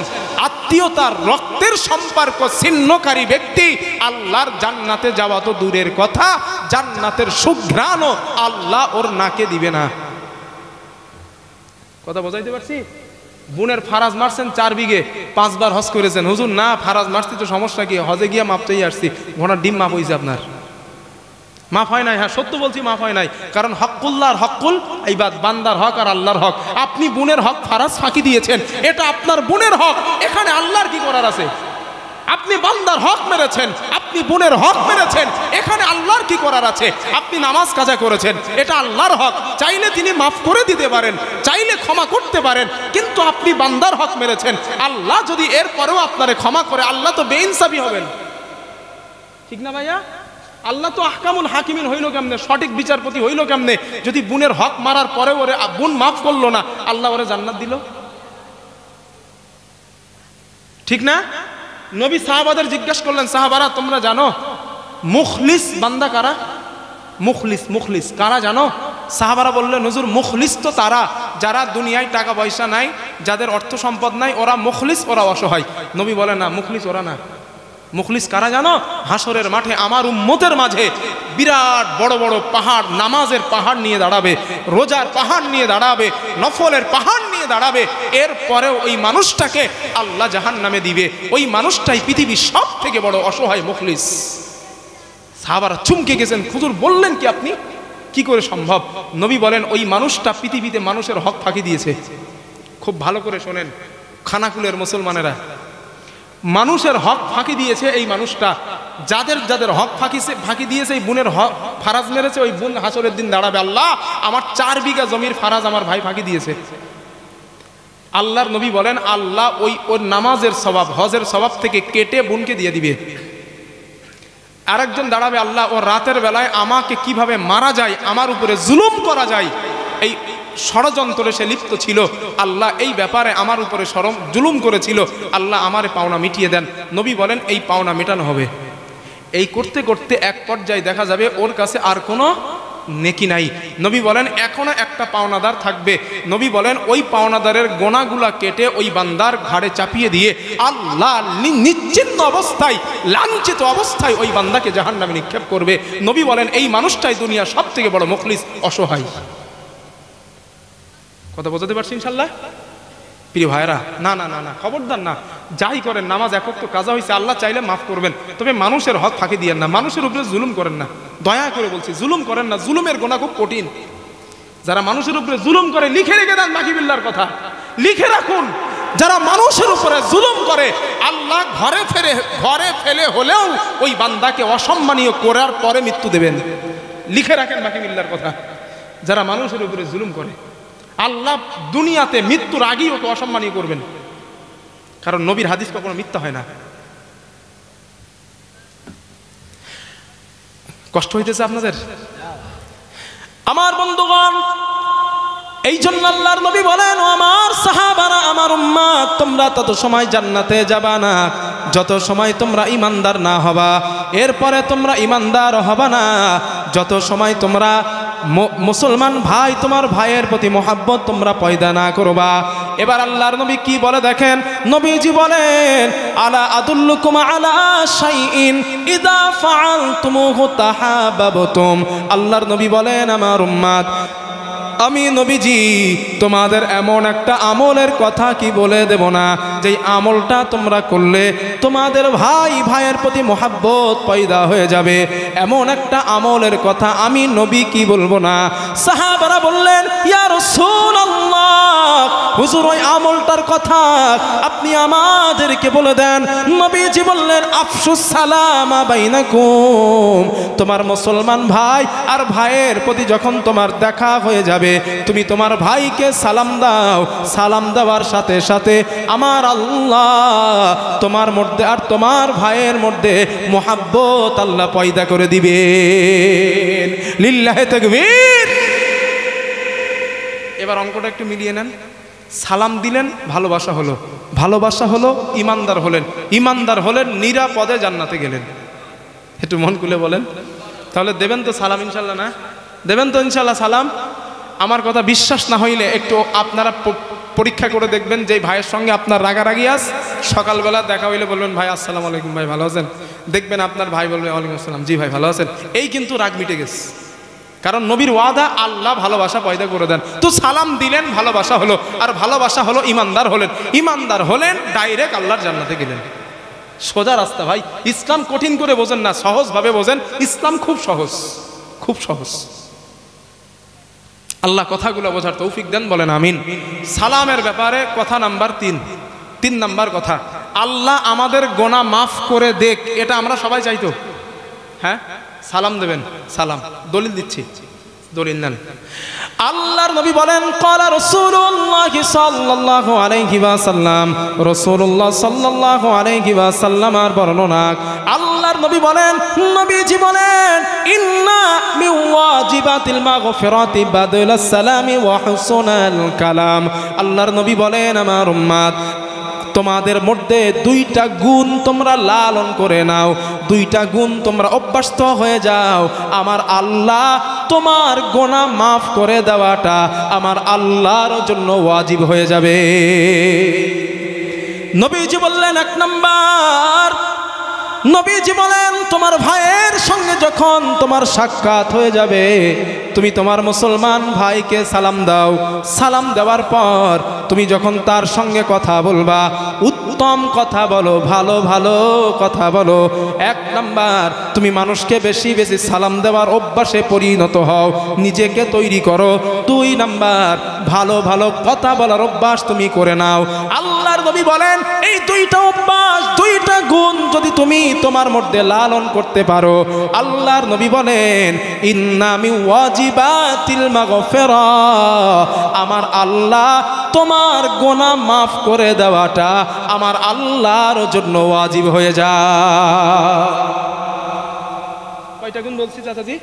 আত্মীয়তার রক্তের সম্পর্ক ছিন্নকারী ব্যক্তি আল্লাহর জান্নাতে যাওয়া তো দূরের কথা, জান্নাতের সুঘ্রাণও আল্লাহ ওর নাকে দিবে না। কথা বোঝাইতে পারছি? বোনের ফারাজ মারছেন 4 বিঘে, 5 বার হজ করেছেন। হুজুর না ফারাজ মারছি তো সমস্যা কি, হজে গিয়ে মাপতেই আসছি। ঘোড়ার ডিম মাপ হয়েছে আপনার, মাফ হয় নাই। হ্যাঁ সত্য বলছি, মাফ হয় নাই। কারণ হকুল্লাহর হকুল ইবাদ, বান্দার হক আর আল্লাহর হক। আপনি বোনের হক ফারাজ ফাঁকি দিয়েছেন, এটা আপনার বোনের হক, এখানে আল্লাহর কি করার আছে? আপনি বান্দার হক মেরেছেন, আপনি বোনের হক মেরেছেন, এখানে আল্লাহর কি করার আছে? আপনি নামাজ কাজা করেছেন, এটা আল্লাহর হক, চাইলে তিনি মাফ করে দিতে পারেন, চাইলে ক্ষমা করতে পারেন, কিন্তু আপনি বান্দার হক মেরেছেন। আল্লাহ যদি এরপরেও আপনারে ক্ষমা করে, আল্লাহ তো বেইনসাফি হবেন, ঠিক না ভাইয়া? আল্লাহ তো আহকামুল হাকিমিন হইল কেমনে, সঠিক বিচারপতি হইল কেমনে, যদি বোনের হক মারার পরে ওরে বোন মাফ করলো না, আল্লাহ ওরে জান্নাত দিল? ঠিক না? নবী সাহাবাদের জিজ্ঞাসা করলেন, সাহাবারা তোমরা জানো মুখলিস বান্দা কারা? মুখলিস কারা জানো? সাহাবারা বললেন, হুজুর মুখলিস তো তারা যারা দুনিয়ায় টাকা পয়সা নাই, যাদের অর্থ সম্পদ নাই, ওরা মুখলিস, ওরা অসহায়। নবী বলেন, না মুখলিস ওরা না। মুখলিস কারা জানো? হাসরের মাঠে আমার উম্মতের মাঝে বিরাট বড় বড় পাহাড়, নামাজের পাহাড় নিয়ে দাঁড়াবে, রোজার পাহাড় নিয়ে দাঁড়াবে, নফলের পাহাড় নিয়ে দাঁড়াবে, এরপরেও ওই মানুষটাকে আল্লাহ জাহান্নামে দিবে। ওই মানুষটাই পৃথিবীর সব থেকে বড় অসহায় মুখলিস। সাহাবারা চমকে গেছেন, হুজুর বললেন কি আপনি, কি করে সম্ভব? নবী বলেন, ওই মানুষটা পৃথিবীতে মানুষের হক ফাঁকি দিয়েছে। খুব ভালো করে শোনেন খানাকুলের মুসলমানেরা, মানুষের হক ফাঁকি দিয়েছে এই মানুষটা। যাদের হক ফাঁকি দিয়েছে, এই বোনের হক ফারাজ মেরেছে, ওই বোন হাসরের দিন দাঁড়াবে, আল্লাহ আমার 4 বিঘা জমির ফারাজ আমার ভাই ফাঁকি দিয়েছে। আল্লাহর নবী বলেন, আল্লাহ ওর নামাজের সওয়াব, হজের সওয়াব থেকে কেটে বোনকে দিয়ে দিবে। আরেকজন দাঁড়াবে, আল্লাহ ও রাতের বেলায় আমাকে কিভাবে মারা যায়, আমার উপরে জুলুম করা যায়, এই ষড়যন্ত্রে সে লিপ্ত ছিল, আল্লাহ এই ব্যাপারে আমার উপরে জুলুম করেছিল, আল্লাহ আমারে পাওনা মিটিয়ে দেন। নবী বলেন, এই পাওনা মেটানো হবে। এই করতে করতে এক পর্যায়ে দেখা যাবে ওর কাছে আর কোনো নেকি নাই। নবী বলেন, এখনো একটা পাওনাদার থাকবে। নবী বলেন, ওই পাওনাদারের গোনাগুলা কেটে ওই বান্দার ঘাড়ে চাপিয়ে দিয়ে আল্লাহ নিশ্চিন্ত অবস্থায়, লাঞ্ছিত অবস্থায় ওই বান্দাকে জাহান্নামে নিক্ষেপ করবে। নবী বলেন, এই মানুষটাই দুনিয়া সব থেকে বড় মুখলিস, অসহায়। কথা বোঝাতে পারছি ইনশাল্লাহ? প্রিয় ভাইরা, না না না না, খবরদার না, যাই করেন নামাজ একক তো কাজা হয়েছে, আল্লাহ চাইলে মাফ করবেন, তবে মানুষের হক ফাঁকি দিয়েন না, মানুষের উপরে জুলুম করেন না, দয়া করে বলছি জুলুম করেন না। জুলুমের গুনাহ খুব কঠিন। যারা মানুষের উপরে জুলুম করে, লিখে রেখে দেন বাকিবিল্লার কথা, লিখে রাখুন, যারা মানুষের উপরে জুলুম করে আল্লাহ ঘরে ফেলে হলেও ওই বান্দাকে অসম্মানীয় করার পরে মৃত্যু দেবেন। লিখে রাখেন বাকিবিল্লার কথা। যারা মানুষের উপরে জুলুম করে আল্লাহ দুনিয়াতে মৃত্যুর আগেই ওকে অসম্মানীয় করবেন, কারণ নবীর হাদিস কখনো মিথ্যা হয় না। কষ্ট হইতেছে আপনাদের? আমার বন্ধুগণ, এই জন্য আল্লাহর নবী বলেন, ও আমার সাহাবারা, আমার উম্মত, তোমরা তত সময় জান্নাতে যাবা না যত সময় তোমরা ইমানদার না হবা। এরপরে তোমরা ইমানদার হবা না যত সময় তোমরা মুসলমান ভাই, তোমার ভাইয়ের প্রতি মোহাব্বত তোমরা পয়দা না করবা। এবার আল্লাহর নবী কি বলে দেখেন, নবীজি বলেন, আলা আদুল্লুকুম আলা শাইইন ইযা ফাআলতুমুহু তাহাব্বাবতুম। আল্লাহর নবী বলেন, আমার উম্মত, আমি নবীজি তোমাদের এমন একটা আমলের কথা কি বলে দেব না, যেই আমলটা তোমরা করলে তোমাদের ভাইয়ের প্রতি মোহাব্বত পয়দা হয়ে যাবে। এমন একটা আমলের কথা আমি নবী কি বলবো না? সাহাবারা বললেন, ইয়া রাসূলুল্লাহ, হুজুর ওই আমলটার কথা আপনি আমাদেরকে বলে দেন। নবীজি বললেন আফসুস সালামা বাইনাকুম, তোমার মুসলমান ভাই আর ভাইয়ের প্রতি যখন তোমার দেখা হয়ে যাবে তুমি তোমার ভাইকে সালাম দাও। সালাম দেওয়ার সাথে সাথে আমার আল্লাহ তোমার মধ্যে আর তোমার ভাইয়ের মধ্যে মোহাব্বত আল্লাহ পয়দা করে দিবেন। লিল্লাহে তাকবীর। এবার অঙ্কটা একটু মিলিয়ে নেন। সালাম দিলেন, ভালোবাসা হলো, ভালোবাসা হলো, ইমানদার হলেন, ইমানদার হলেন, নিরাপদে জান্নাতে গেলেন। একটু মন খুলে বলেন, তাহলে দেবেন তো সালাম ইনশাল্লাহ? না দেবেন তো ইনশাল্লাহ সালাম? আমার কথা বিশ্বাস না হইলে একটু আপনারা পরীক্ষা করে দেখবেন যে ভাইয়ের সঙ্গে আপনার রাগারাগি আস, সকালবেলা দেখা হইলে বলবেন ভাই আসসালামু আলাইকুম, ভাই ভালো আছেন? দেখবেন আপনার ভাই বলবে ওয়ালাইকুম আসসালাম, জি ভাই ভালো আছেন। এই কিন্তু রাগ মিটে গেছে, কারণ নবীর ওয়াদা আল্লাহ ভালোবাসা পয়দা করে দেন। তো সালাম দিলেন, ভালোবাসা হলো, আর ভালোবাসা হলো ইমানদার হলেন, ইমানদার হলেন, ডাইরেক্ট আল্লাহর জান্নাতে গেলেন। সোজা রাস্তা ভাই। ইসলাম কঠিন করে বোঝেন না, সহজভাবে বোঝেন। ইসলাম খুব সহজ, খুব সহজ। আল্লাহ কথাগুলো বোঝার তৌফিক দেন, বলেন আমিন। সালামের ব্যাপারে কথা নাম্বার 3 নাম্বার কথা, আল্লাহ আমাদের গোনা মাফ করে দেখ, এটা আমরা সবাই চাইতো। হ্যাঁ, সালাম দেবেন, সালাম। দলিল দিচ্ছি, দলিল নেন। আল্লাহর নবী বলেন ক্বালা রাসূলুল্লাহ সাল্লাল্লাহু আলাইহি ওয়াসাল্লাম, রাসূলুল্লাহ সাল্লাল্লাহু আলাইহি ওয়াসাল্লামের বর্ণনা। আল্লাহর নবী বলেন, নবীজি বলেন ইন্না মিন ওয়াজিবাতিল মাগফিরাতি বাদুলাস সালামি ওয়া হুসনুল কালাম। আল্লাহর নবী বলেন আমার উম্মত, তোমাদের মধ্যে 2টা গুণ তোমরা লালন করে নাও, 2টা গুণ তোমরা অভ্যস্ত হয়ে যাও। আমার আল্লাহ তোমার গোনা মাফ করে দেওয়াটা আমার আল্লাহর জন্য ওয়াজিব হয়ে যাবে। নবীজি বললেন 1 নাম্বার, নবীজি বলেন তোমার ভাইয়ের সঙ্গে যখন তোমার সাক্ষাৎ হয়ে যাবে তুমি তোমার মুসলমান ভাইকে সালাম দাও। সালাম দেওয়ার পর তুমি যখন তার সঙ্গে কথা বলবা, উত্তম কথা বলো, ভালো ভালো কথা বলো। 1 নাম্বার, তুমি মানুষকে বেশি বেশি সালাম দেওয়ার অভ্যাসে পরিণত হও, নিজেকে তৈরি করো। 2 নাম্বার, ভালো ভালো কথা বলার অভ্যাস তুমি করে নাও। আল্লাহর নবী বলেন এই 2টা অভ্যাস, 2টা গুণ যদি তুমি তোমার মধ্যে লালন করতে পারো, আল্লাহর নবী বলেন ইন্না মিন ওয়াজিবাতিল মাগফিরা, আমার আল্লাহ তোমার গোনা মাফ করে দেওয়াটা আমার আল্লাহর জন্য ওয়াজিব হয়ে যায়। কয়টা গুণ বলছি চাচাজি?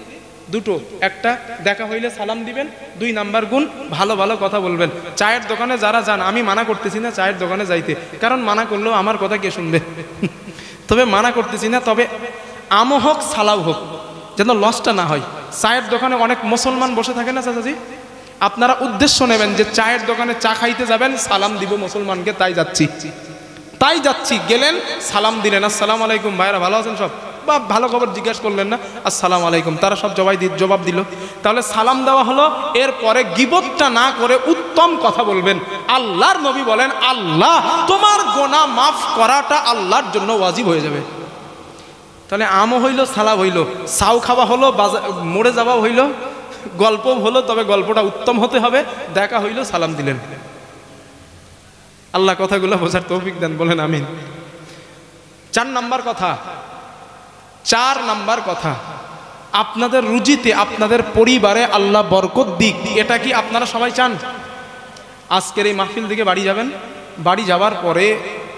2টো। একটা, দেখা হইলে সালাম দিবেন। 2 নাম্বার গুণ, ভালো ভালো কথা বলবেন। চায়ের দোকানে যারা যান, আমি মানা করতেছি না চায়ের দোকানে যাইতে, কারণ মানা করলেও আমার কথা কে শুনবে। তবে মানা করতেছি না, তবে আমও হোক সালাও হোক, যেন লসটা না হয়। চায়ের দোকানে অনেক মুসলমান বসে থাকে না চাচাজি, আপনারা উদ্দেশ্য নেবেন যে চায়ের দোকানে চা খাইতে যাবেন, সালাম দিব মুসলমানকে, তাই যাচ্ছি, গেলেন সালাম দিলেন, আসসালামু আলাইকুম ভাইরা ভালো আছেন সব, বা ভালো খবর জিজ্ঞাসা করলেন না, আসসালামু আলাইকুম, তারা সব জবাব দিল। তাহলে সালাম দেওয়া হলো। এরপরে গিবতটা না করে উত্তম কথা বলবেন। আল্লাহর নবী বলেন আল্লাহ তোমার গোনা মাফ করাটা আল্লাহর জন্য ওয়াজিব হয়ে যাবে। তাহলে আমও হইল, সালাম হইল, চাও খাওয়া হলো, মরে যাওয়া হইল, গল্প হলো, তবে গল্পটা উত্তম হতে হবে। দেখা হইল, সালাম দিলেন। আল্লাহ কথাগুলো বোঝার তৌফিক দেন, বলেন আমিন। 4 নাম্বার কথা, আপনাদের রুজিতে, আপনাদের পরিবারে আল্লাহ বরকত দিক, এটা কি আপনারা সবাই চান? আজকের এই মাহফিল থেকে বাড়ি যাবেন, বাড়ি যাওয়ার পরে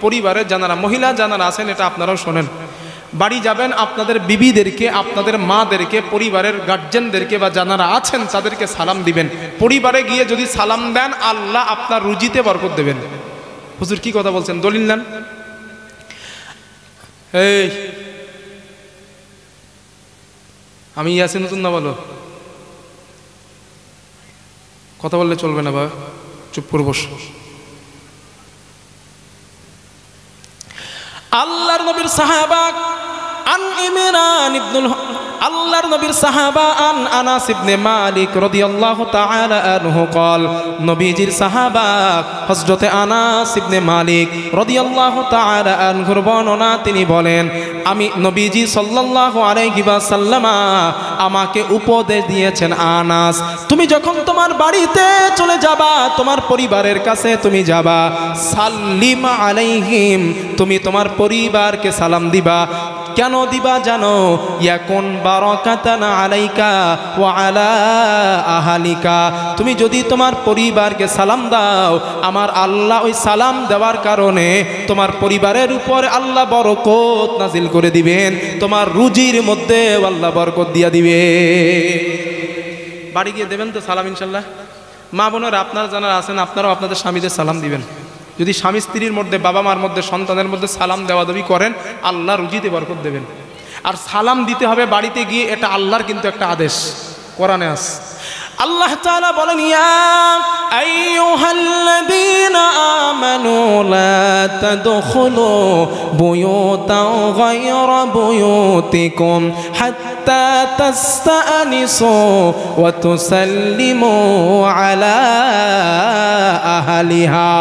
পরিবারের যারা মহিলা যারা আছেন, এটা আপনারাও শোনেন, বাড়ি যাবেন, আপনাদের বিবিদেরকে, আপনাদের মাদেরকে, পরিবারের গার্জেনদেরকে বা যারা আছেন তাদেরকে সালাম দিবেন। পরিবারে গিয়ে যদি সালাম দেন, আল্লাহ আপনার রুজিতে বরকত দেবেন। হুজুর কি কথা বলছেন? দলিল নেন। এই আমি ইয়াসিন নতুন না, বলো, কথা বললে চলবে না, বা চুপ করে বসো। আল্লাহর নবীর সাহাবা আল্লাহর নবীর সাহাবা আনাস ইবনে মালিক রাদিয়াল্লাহু তাআলা আনহু قال নবীজির সাহাবা হযরতে আনাস ইবনে মালিক রাদিয়াল্লাহু তাআলা আনহুর বর্ণনা তিনি বলেন আমি নবীজি সাল্লাল্লাহু আলাইহি ওয়াসাল্লাম আমাকে উপদেশ দিয়েছেন আনাস তুমি যখন তোমার বাড়িতে চলে যাবা তোমার পরিবারের কাছে তুমি যাবা সাল্লিম আলাইহিম তুমি তোমার পরিবারকে সালাম দিবা কেন দিবা জানো ইয়াকুন বারাকাতান আলাইকা ওয়া আলা আহলিকা তুমি যদি তোমার পরিবারকে সালাম দাও আমার আল্লাহ ওই সালাম দেওয়ার কারণে তোমার পরিবারের উপর আল্লাহ বরকত নাজিল করে দিবেন তোমার রুজির মধ্যে আল্লাহ বরকত দিয়া দিবে বাড়ি গিয়ে দেবেন তো সালাম ইনশাআল্লাহ মা বোনেরা আপনারা যারা আছেন আপনারাও আপনাদের স্বামীদের সালাম দিবেন যদি স্বামী স্ত্রীর মধ্যে বাবা মার মধ্যে সন্তানের মধ্যে সালাম দেওয়া দেবি করেন আল্লাহ রুজিতে বরকত দেবেন আর সালাম দিতে হবে বাড়িতে গিয়ে এটা আল্লাহর কিন্তু একটা আদেশ কোরআনে আছে আল্লাহ তাআলা বলেন ইয়া আইয়ুহাল্লাযীনা আমানু লা তাদখুলু বুয়ুতান গায়রা বুয়ুতিকুম হাত্তা তাস্তানিসু ওয়া তুসাল্লিমু আলা আহলিহা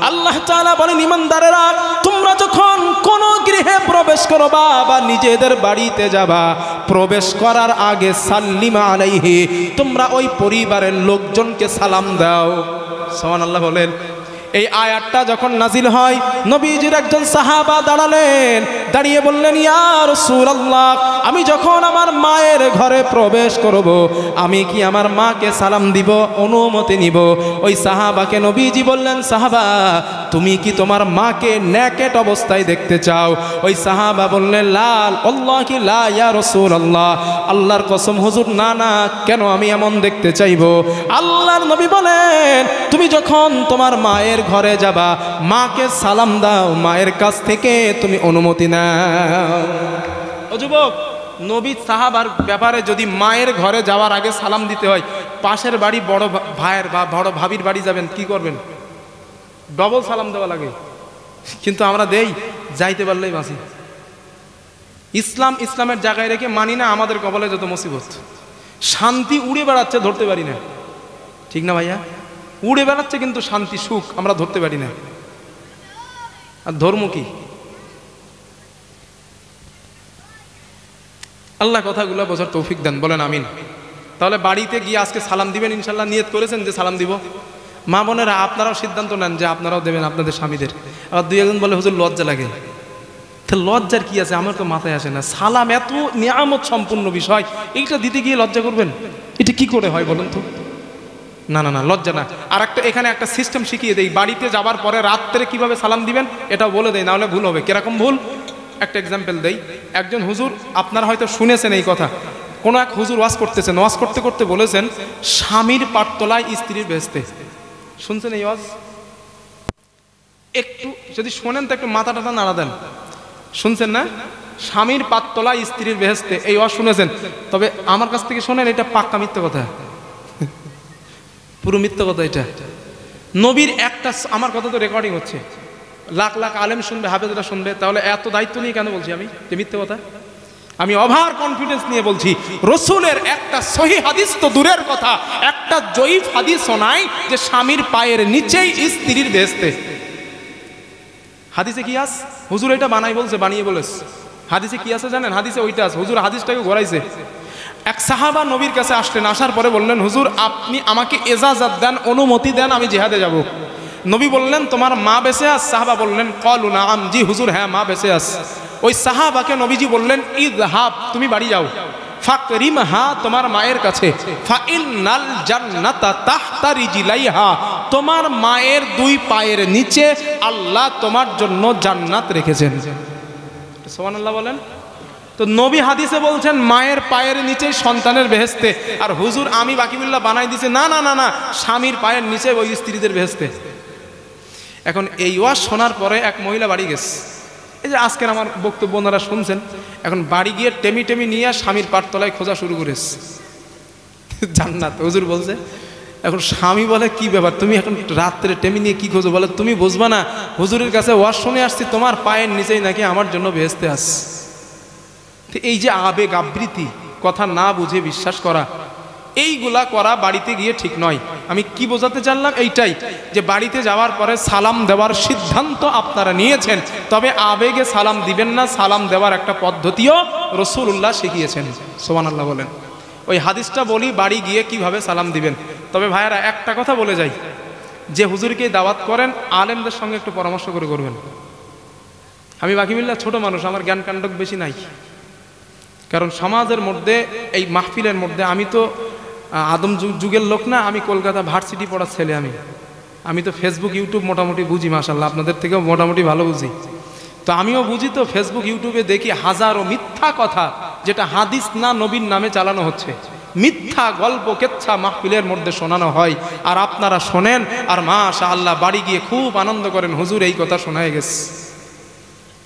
আল্লাহ তাআলা বলেন ঈমানদারেরা তোমরা যখন কোন গৃহে প্রবেশ করবা বা নিজেদের বাড়িতে যাবা প্রবেশ করার আগে সাল্লিম আলাইহি তোমরা ওই পরিবারের লোকজনকে সালাম দাও সুবহানাল্লাহ বলেন এই আয়াতটা যখন নাজিল হয় নবীজির একজন সাহাবা দাঁড়ালেন দাঁড়িয়ে বললেন ইয়া রাসূলুল্লাহ আমি যখন আমার মায়ের ঘরে প্রবেশ করব আমি কি আমার মাকে সালাম দিব অনুমতি নিব ওই সাহাবাকে নবীজি বললেন সাহাবা তুমি কি তোমার মাকে নেকেট অবস্থায় দেখতে চাও ওই সাহাবা বললেন লা আল্লাহি লা ইয়া রাসূলুল্লাহ আল্লাহর কসম হুজুর না না কেন আমি এমন দেখতে চাইবো আল্লাহর নবী বলেন তুমি যখন তোমার মায়ের ঘরে যাবা মাকে সালাম দাও মায়ের কাছ থেকে তুমি অনুমতি নাও ও যুবক নবী সাহাবার ব্যাপারে যদি মায়ের ঘরে যাওয়ার আগে সালাম দিতে হয় পাশের বাড়ি বড় ভাইয়ের বা বড় ভাবির বাড়ি যাবেন কি করবেন ডবল সালাম দেওয়া লাগে কিন্তু আমরা দেই যাইতে পারলেই বাঁচি ইসলামের জায়গায় রেখে মানি না আমাদের কবলে যত মুসিবত শান্তি উড়ে বেড়াচ্ছে ধরতে পারি না ঠিক না ভাইয়া উড়ে বেড়াচ্ছে কিন্তু শান্তি সুখ আমরা ধরতে পারি না আর ধর্ম কি আল্লাহ কথাগুলো বোঝার তৌফিক দেন বলেন আমিন তাহলে বাড়িতে গিয়ে আজকে সালাম দিবেন ইনশাল্লাহ নিয়ত করেছেন যে সালাম দিব মা বোনেরা আপনারাও সিদ্ধান্ত নেন যে আপনারাও দেবেন আপনাদের স্বামীদের আবার দুই একজন বলে হুজুর লজ্জা লাগে লজ্জার কি আছে আমার তো মাথায় আসে না সালাম এত নিয়ামত সম্পূর্ণ বিষয় এইটা দিতে গিয়ে লজ্জা করবেন এটা কি করে হয় বলুন তো না না না লজ্জা না আর একটা এখানে একটা সিস্টেম শিখিয়ে দেই বাড়িতে যাবার পরে রাত্রে কিভাবে সালাম দিবেন এটাও বলে দেয় নাহলে ভুল হবে কিরকম ভুল একটা এক্সাম্পল দেই একজন হুজুর আপনারা হয়তো শুনেছেন এই কথা কোনো এক হুজুর ওয়াজ করতেছেন ওয়াজ করতে করতে বলেছেন স্বামীর পাটতলায় স্ত্রীর বেহেশতে শুনছেন এই ওয়াজ একটু যদি শোনেন তো একটু মাথা টাথা নাড়া দেন শুনছেন না স্বামীর পাটতলায় স্ত্রীর বেহেশতে এই ওয়াজ শুনেছেন তবে আমার কাছ থেকে শোনেন এটা পাক্কা মিথ্যা কথা পুরো মিথ্যা কথা এটা নবীর একটা আমার কথা তো রেকর্ডিং হচ্ছে লাখ লাখ আলেম শুনবে হাফেজরা শুনবে তাহলে এত দায়িত্ব নিয়ে কেন বলছি আমি যে মিথ্যা কথা আমি ওভার কনফিডেন্স নিয়ে বলছি রসুলের একটা সহি হাদিস তো দূরের কথা একটা জয়ীফ হাদিসও নাই যে স্বামীর পায়ের নিচেই স্ত্রীর বেহেশতে হাদিসে কি আস হুজুর এটা বানাই বলছে বানিয়ে বলেছে হাদিসে কি আছে জানেন হাদিসে ওইটা আছে হুজুর হাদিসটাকে ঘোরাইছে এক সাহাবা নবীর কাছে আসলেন আসার পরে বললেন হুজুর আপনি আমাকে এজাজত দেন অনুমতি দেন আমি জিহাদে যাব নবী বললেন তোমার মা বেঁচে আস সাহাবা বললেন ক্বালু নাআম জি হুজুর হ্যাঁ মা বেঁচে আস ওই সাহাবাকে নবীজি বললেন ইযহাব তুমি বাড়ি যাও ফাকরিমহা তোমার মায়ের কাছে ফাইন্নাল জান্নাতা তাহতা রিজলাইহা তোমার মায়ের দুই পায়ের নিচে আল্লাহ তোমার জন্য জান্নাত রেখেছেন সুবহানাল্লাহ বলেন তো নবী হাদিসে বলছেন মায়ের পায়ের নিচে সন্তানের বেহেশতে আর হুজুর আমি বাকিবুল্লাহ বানাই দিছে না না না না স্বামীর পায়ের নিচে ওই স্ত্রীদের বেহেশতে এখন এই ওয়াজ শোনার পরে এক মহিলা বাড়ি গেছে এই যে আজকের আমার বক্তব্য ওনারা শুনছেন এখন বাড়ি গিয়ে টেমি টেমি নিয়ে স্বামীর পাটতলায় খোঁজা শুরু করেছে জান্নাত হুজুর বলছে এখন স্বামী বলে কি ব্যাপার তুমি এখন রাত্রে টেমি নিয়ে কি খোঁজো বলে তুমি বুঝবা না হুজুরের কাছে ওয়াজ শুনে আসছি তোমার পায়ের নিচেই নাকি আমার জন্য বেহেশতে আস তো এই যে আবেগ আবৃত্তি, কথা না বুঝে বিশ্বাস করা, এইগুলা করা বাড়িতে গিয়ে ঠিক নয়। আমি কি বোঝাতে চাইলাম এইটাই, যে বাড়িতে যাওয়ার পরে সালাম দেওয়ার সিদ্ধান্ত আপনারা নিয়েছেন, তবে আবেগে সালাম দিবেন না। সালাম দেওয়ার একটা পদ্ধতিও রাসূলুল্লাহ শিখিয়েছেন, সুবহানাল্লাহ বলেন। ওই হাদিসটা বলি বাড়ি গিয়ে কিভাবে সালাম দিবেন। তবে ভাইয়ারা একটা কথা বলে যাই, যে হুজুরকে দাওয়াত করেন আলেমদের সঙ্গে একটু পরামর্শ করে করবেন। আমি বাকি মিল্লা ছোট মানুষ, আমার জ্ঞান কাণ্ডক বেশি নাই, কারণ সমাজের মধ্যে এই মাহফিলের মধ্যে আমি তো আদম যুগের লোক না, আমি কলকাতা ভার্সিটি পড়ার ছেলে। আমি তো ফেসবুক ইউটিউব মোটামুটি বুঝি, মাশাআল্লাহ আপনাদের থেকেও মোটামুটি ভালো বুঝি। তো আমিও বুঝি, তো ফেসবুক ইউটিউবে দেখি হাজারো মিথ্যা কথা, যেটা হাদিস না নবীর নামে চালানো হচ্ছে, মিথ্যা গল্প কেচ্ছা মাহফিলের মধ্যে শোনানো হয়, আর আপনারা শোনেন আর মাশাআল্লাহ বাড়ি গিয়ে খুব আনন্দ করেন, হুজুর এই কথা শোনায় গেছে।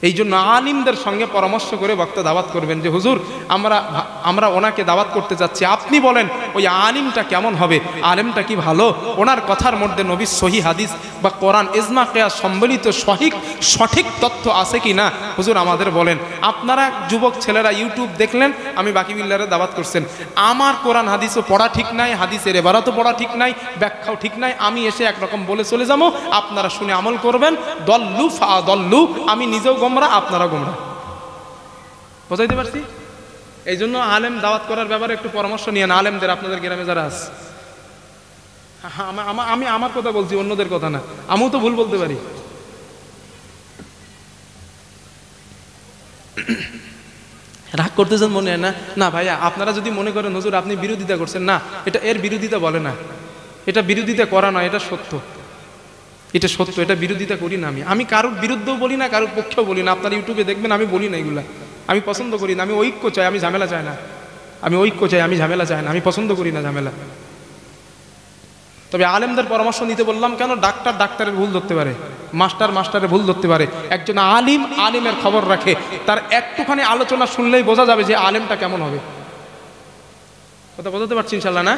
এই জন্য আলিমদের সঙ্গে পরামর্শ করে বক্তা দাওয়াত করবেন, যে হুজুর আমরা ওনাকে দাওয়াত করতে যাচ্ছি, আপনি বলেন ওই আলিমটা কেমন হবে, আলেমটা কি ভালো, ওনার কথার মধ্যে নবীর সহি হাদিস বা কোরআন ইজমা কিয়াস সম্বলিত সঠিক তথ্য আছে কি না, হুজুর আমাদের বলেন। আপনারা যুবক ছেলেরা ইউটিউব দেখলেন, আমি বাকি বিল্লারে দাওয়াত করছেন, আমার কোরআন হাদিসও পড়া ঠিক নাই, হাদিসের এবারতও পড়া ঠিক নাই, ব্যাখ্যাও ঠিক নাই, আমি এসে একরকম বলে চলে যাবো, আপনারা শুনে আমল করবেন। দল্লু ফা দল্লু, আমি নিজেও গোমরা, আপনারা গোমরা। বুঝাইতে পারছি? এই জন্য আলেম দাওয়াত করার ব্যাপারে একটু পরামর্শ নিয়ে না, আলেমদের আপনাদের গ্রামে যারা আছে। আমি আমার কথা বলছি, অন্যদের কথা না, আমিও তো ভুল বলতে পারি। রাগ করতেছেন মনে হয় না? না ভাইয়া, আপনারা যদি মনে করেন হুজুর আপনি বিরোধিতা করছেন, না, এটা এর বিরোধিতা বলে না, এটা বিরোধিতা করা নয়, এটা সত্য, এটা সত্য, এটা বিরোধিতা করি না। আমি কারোর বিরুদ্ধেও বলি না, কারোর পক্ষেও বলি না। আপনারা ইউটিউবে দেখবেন আমি বলি না এগুলা, আমি পছন্দ করি না। আমি ঐক্য চাই, আমি ঝামেলা চাই না। আমি ঐক্য চাই, আমি ঝামেলা চাই না। আমি পছন্দ করি না ঝামেলা। তবে আলেমদের পরামর্শ নিতে বললাম কেন, ডাক্তারের ভুল ধরতে পারে, মাস্টারের ভুল ধরতে পারে। একজন আলিমের খবর রাখে, তার একটুখানি আলোচনা শুনলেই বোঝা যাবে যে আলেমটা কেমন হবে। কথা বোঝাতে পারছি ইনশাল্লাহ না?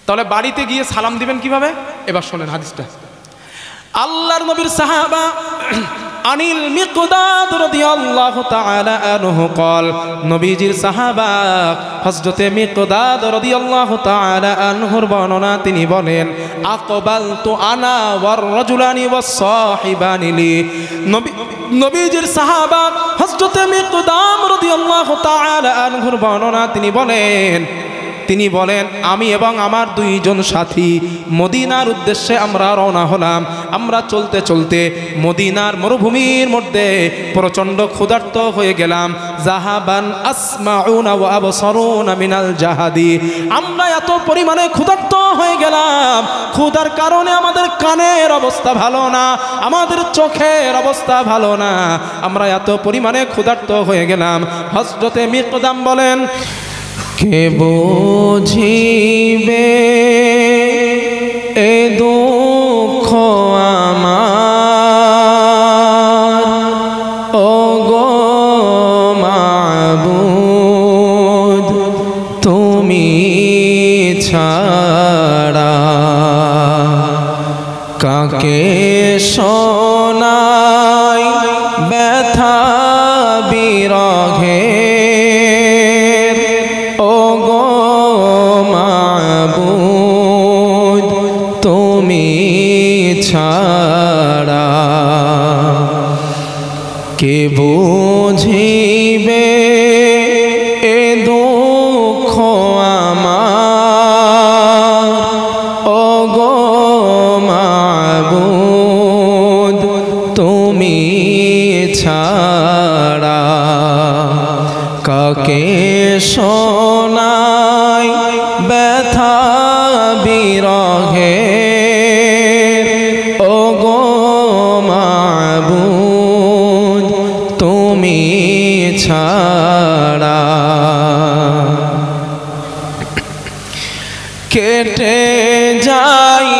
তাহলে বাড়িতে গিয়ে সালাম দিবেন কিভাবে, এবার শোনেন হাদিসটা। আল্লাহর নবীর সাহাবা আনিল মিকদাদ রাদিয়াল্লাহু তাআলা আনহু قال, নবীজির সাহাবা হযরতে মিকদাদ রাদিয়াল্লাহু তাআলা আনহুর বর্ণনা, তিনি বলেন আকবালতু আনা ওয়ার রাজুলানি ওয়াস সাহিবানি লি। নবীজির সাহাবা হযরতে মিকদাদ রাদিয়াল্লাহু তাআলা আনহুর বর্ণনা, তিনি বলেন আমি এবং আমার দুইজন সাথী মদিনার উদ্দেশ্যে আমরা রওনা হলাম। আমরা চলতে চলতে মদিনার মরুভূমির মধ্যে প্রচণ্ড ক্ষুধার্ত হয়ে গেলাম। জাহাবান আসমাউনা ওয়া আবসারুনা মিনাল জাহাদি, আমরা এত পরিমাণে ক্ষুধার্ত হয়ে গেলাম, ক্ষুধার কারণে আমাদের কানের অবস্থা ভালো না, আমাদের চোখের অবস্থা ভালো না, আমরা এত পরিমাণে ক্ষুধার্ত হয়ে গেলাম। হযরতে মিকদাম বলেন, কে বুঝিবে এ দুঃখ আমার, ও গো মাবুদ তুমি ছাড়া কাকে শোনাই ব্যথা বিরহে, ছাড়া কে বুঝিবে এ দুঃখ আমার, ও গো মাবুদ তুমি ছাড়া কাকে শোনাই ব্যথা বিরহে, ছাড়া কেটে যাই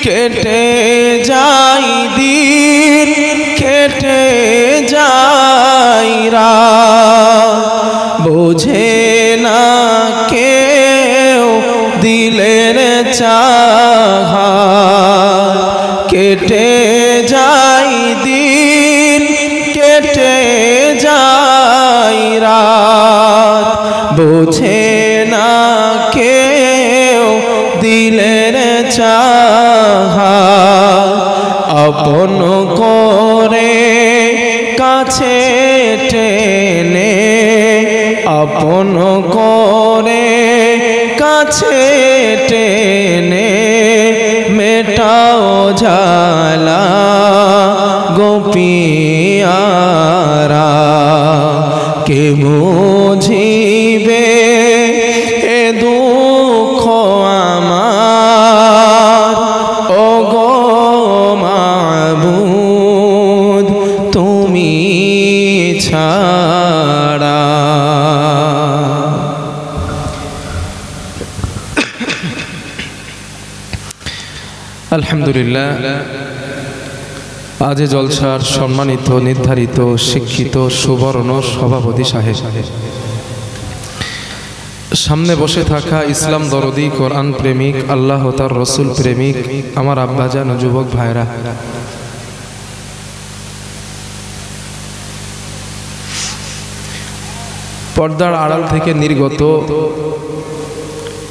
কেটে যাই দিন, কেটে যাই রাত, বোঝে না কেউ দিলের চাহাত, কেটে যায় দিন কেটে যায় রাত, বোঝে না কেউ দিলের চাহাত, আপন করে কাছে টেনে, আপন করে কাছে টেনে মেটাও ঝালা গোপিয়ারা, কে বুঝিবে এ দুঃখ আমার, ও গো মাবুদ তুমি ছাড়া। আলহামদুলিল্লাহ, আজ জলসার সম্মানিত নির্ধারিত শিক্ষিত সুবর্ণ সভাপতি সাহেব, সামনে বসে থাকা ইসলাম দরদি কোরআন প্রেমিক আল্লাহ তার রসুল প্রেমিক আমার আব্বাজান ও যুবক ভাইরা, পর্দার আড়াল থেকে নির্গত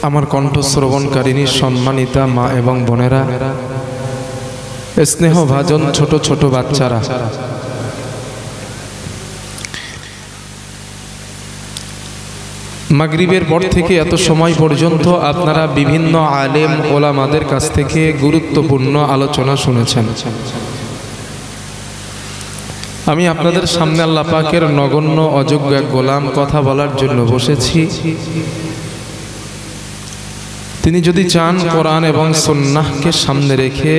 আমার কণ্ঠ শ্রবণকারিণী সম্মানিতা মা এবং বোনেরা, স্নেহভাজন ছোট ছোট বাচ্চারা, মাগরিবের পর থেকে এত সময় পর্যন্ত আপনারা বিভিন্ন আলেম ওলামাদের কাছ থেকে গুরুত্বপূর্ণ আলোচনা শুনেছেন। আমি আপনাদের সামনে আল্লাহ পাকের নগণ্য অযোগ্য এক গোলাম কথা বলার জন্য বসেছি। তিনি যদি চান কোরআন এবং সুন্নাহকে সামনে রেখে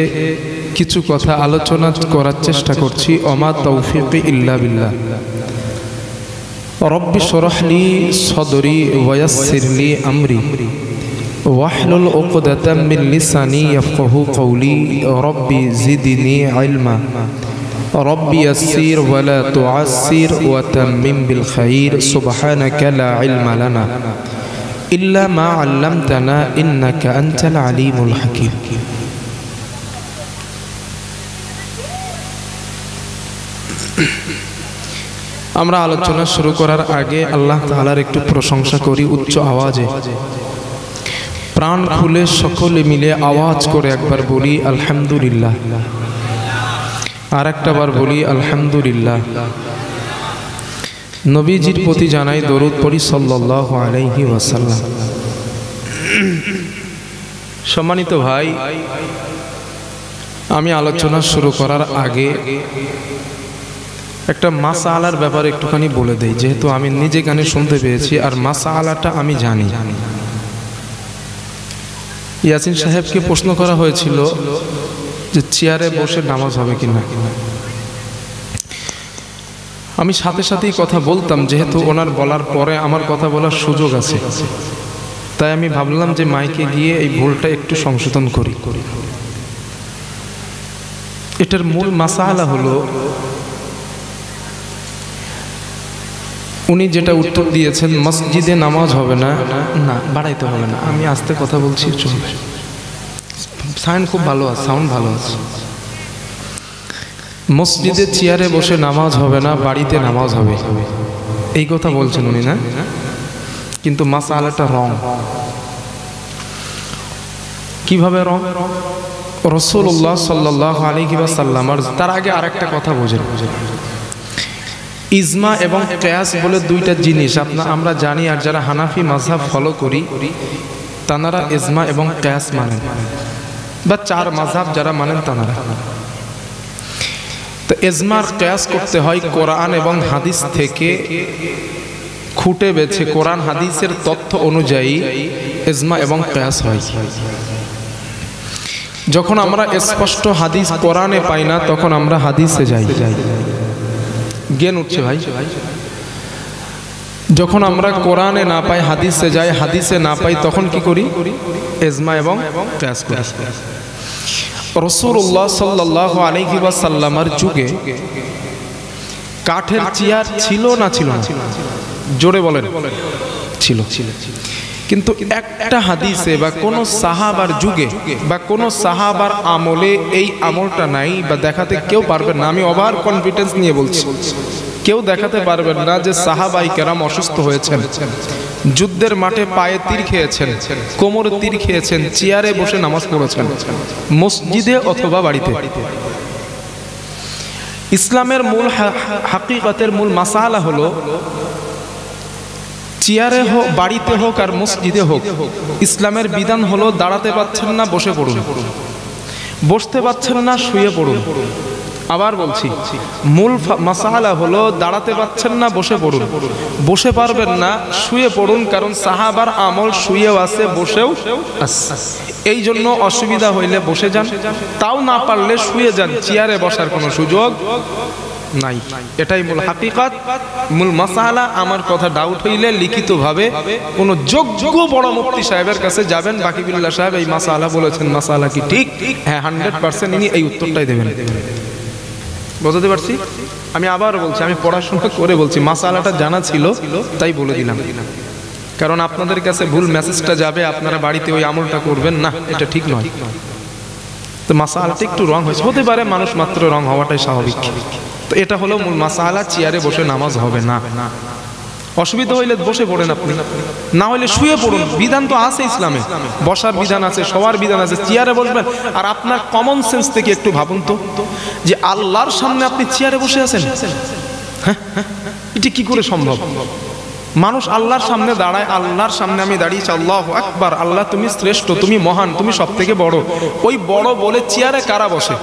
কিছু কথা আলোচনা করার চেষ্টা করছি। ওমা তৌফিক ইল্লা বিল্লাহ। রব্বি শরহ লি সদরি ওয়ায়াসসির লি আমরি ওয়াহলুল উকদাতাম মিন লিসানি ইয়াফকাহু কওলি রব্বি জিদনি ইলমা রব্বি ইয়াসসির ওয়া লা তুআসসির ওয়া তাম্মিম বিল খাইর সুবহানাকা লা ইলমা লানা ইল্লা মা আল্লামতানা ইন্নাকা আনতাল আলিমুল হাকীম। আমরা আলোচনা শুরু করার আগে আল্লাহ তাআলার একটু প্রশংসা করি উচ্চ আওয়াজে, প্রাণ খুলে সকলে মিলে আওয়াজ করে একবার বলি আলহামদুলিল্লাহ, আর একটা বার বলি আলহামদুলিল্লাহ। নবীজির প্রতি জানাই দরুদ পড়ি সাল্লাল্লাহু আলাইহি ওয়াসাল্লাম। সম্মানিত ভাই, আমি আলোচনা শুরু করার আগে একটা মাসআলার ব্যাপারে একটুখানি বলে দেই, যেহেতু আমি নিজে গানে শুনতে পেয়েছি আর মাসআলাটা আমি জানি। ইয়াসিন সাহেবকে প্রশ্ন করা হয়েছিল যে চেয়ারে বসে নামাজ হবে কিনা। আমি সাথে সাথেই কথা বলতাম, যেহেতু ওনার বলার পরে আমার কথা বলার সুযোগ আছে, তাই আমি ভাবলাম যে মাইকে গিয়ে এই ভুলটা একটু সংশোধন করি। এটার মূল মাসআলা হলো, উনি যেটা উত্তর দিয়েছেন মসজিদে নামাজ হবে না, না বাড়াইতে হবে না, আমি আস্তে কথা বলছি চলবে, সাউন্ড খুব ভালো আছে, সাউন্ড ভালো আছে। মসজিদে চেয়ারে বসে নামাজ হবে না, বাড়িতে নামাজ হবে, এই কথা বলছেন উনি না, কিন্তু মাসআলাটা রং। কিভাবে রং? রাসূলুল্লাহ সাল্লাল্লাহু আলাইহি ওয়াসাল্লাম। আর তার আগে আরেকটা কথা বোঝেন, ইজমা এবং কিয়াস বলে দুইটা জিনিস আমরা জানি, আর যারা হানাফি মাযহাব ফলো করি তানারা ইজমা এবং কিয়াস মানেন, বা চার মাযহাব যারা মানেন তানারা। তো ইজমার কিয়াস করতে হয় কোরআন এবং হাদিস থেকে খুঁটে বেছে, কোরআন হাদিসের তথ্য অনুযায়ী ইজমা এবং কিয়াস হয়। যখন আমরা স্পষ্ট হাদিস কোরআনে পাই না, তখন আমরা হাদিসে যাই। জ্ঞান উঠছে ভাই? যখন আমরা কোরআনে না পাই হাদিসে যাই, হাদিসে না পাই তখন কি করি? ইজমা এবং কিয়াস করি। রাসূলুল্লাহ সাল্লাল্লাহু আলাইহি ওয়াসাল্লামের যুগে কাঠের চেয়ার ছিল না? ছিল না। জোরে বলেন ছিল। কিন্তু একটা হাদিসে বা কোনো সাহাবার যুগে বা কোনো সাহাবার আমলে এই আমলটা নাই বা দেখাতে কেউ পারবেন না। আমি ওভার কনফিডেন্স নিয়ে বলছি, কেউ দেখাতে পারবেন না যে সাহাবাই কেরাম অসুস্থ হয়েছেন, যুদ্ধের মাঠে পায়ে তীর খেয়েছেন, কোমরে তীর খেয়েছেন, চেয়ারে বসে নামাজ পড়েছেন, মসজিদে অথবা বাড়িতে। ইসলামের মূল হাকিকতের মূল মাসালা হলো চেয়ারে হোক, বাড়িতে হোক আর মসজিদে হোক, ইসলামের বিধান হলো দাঁড়াতে পাচ্ছেন না বসে পড়ুন, বসতে পাচ্ছেন না শুয়ে পড়ুন। আবার বলছি, মূল মাসালা হলো দাঁড়াতে পাচ্ছেন না বসে পড়ুন, বসে পারবেন না শুয়ে পড়ুন, কারণ সাহাবার আমল শুয়েও আছে বসেও আছে। এই জন্য অসুবিধা হইলে বসে যান, তাও না পারলে শুয়ে যান, চেয়ারে বসার কোনো সুযোগ নাই। এটাই মূল হাকিকত, মূল মাসালা। আমার কথা ডাউট হইলে লিখিতভাবে কোন যোগ্য বড় মুফতি সাহেবের কাছে যাবেন, বাকিবুল্লাহ সাহেব এই মাসালা বলেছেন, মাসালা কি ঠিক? হ্যাঁ, 100% ইনি এই উত্তরটাই দেবেন। বুঝতে পারছি? আমি আবার বলছি, আমি পড়াশোনা করে বলছি, মাসালাটা জানা ছিল তাই বলে দিলাম, কারণ আপনাদের কাছে ভুল মেসেজটা যাবে, আপনারা বাড়িতে ওই আমলটা করবেন না, এটা ঠিক নয়। তো মাসালাটা একটু রং হয়েছে, হতে পারে, মানুষ মাত্র রং হওয়াটাই স্বাভাবিক। তো এটা হলো মূল মাসালা, চেয়ারে বসে নামাজ হবে না। অসুবিধা হইলে বসে পড়েন আপনি, না হইলে শুয়ে পড়ুন। বিধান তো আছে ইসলামে, বসার বিধান আছে, সবার বিধান আছে, চেয়ারে বসবেন। আর আপনার কমন সেন্স থেকে একটু ভাবুন তো, যে আল্লাহর সামনে আপনি চেয়ারে বসে আছেন, হ্যাঁ, এটা কি করে সম্ভব? মানুষ আল্লাহর সামনে দাঁড়ায়, আল্লাহর সামনে আমি দাঁড়িয়েছি, আল্লাহু আকবার, আল্লাহ তুমি শ্রেষ্ঠ, তুমি মহান, তুমি সব থেকে বড়। ওই বড় বলে চেয়ারে কারা বসে?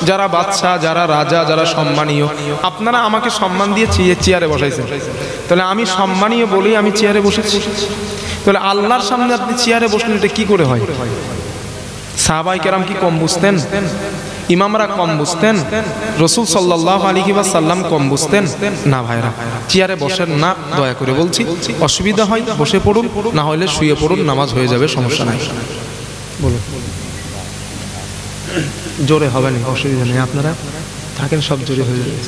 যারা বাদশা, যারা রাজা, যারা সম্মানীয়। আপনারা আমাকে সম্মান দিয়ে চেয়ারে বসাইছেন, তাহলে আমি সম্মানীয় বলেই আমি চেয়ারে বসেছি। তাহলে আল্লাহর সামনে আপনি চেয়ারে বসলেন, এটা কি করে হয়? সাহাবায়ে কেরাম কি কম বুঝতেন? ইমামরা কম বুঝতেন? রাসূল সাল্লাল্লাহু আলাইহি ওয়াসাল্লাম কম বুঝতেন? না ভাইরা, চেয়ারে বসেন না, দয়া করে বলছি। অসুবিধা হয় বসে পড়ুন, না হলে শুয়ে পড়ুন, নামাজ হয়ে যাবে, সমস্যা নাই। বলুন, জোরে হবে না, অসুবিধা নেই, আপনারা থাকেন, সব জোরে হয়ে যাবে।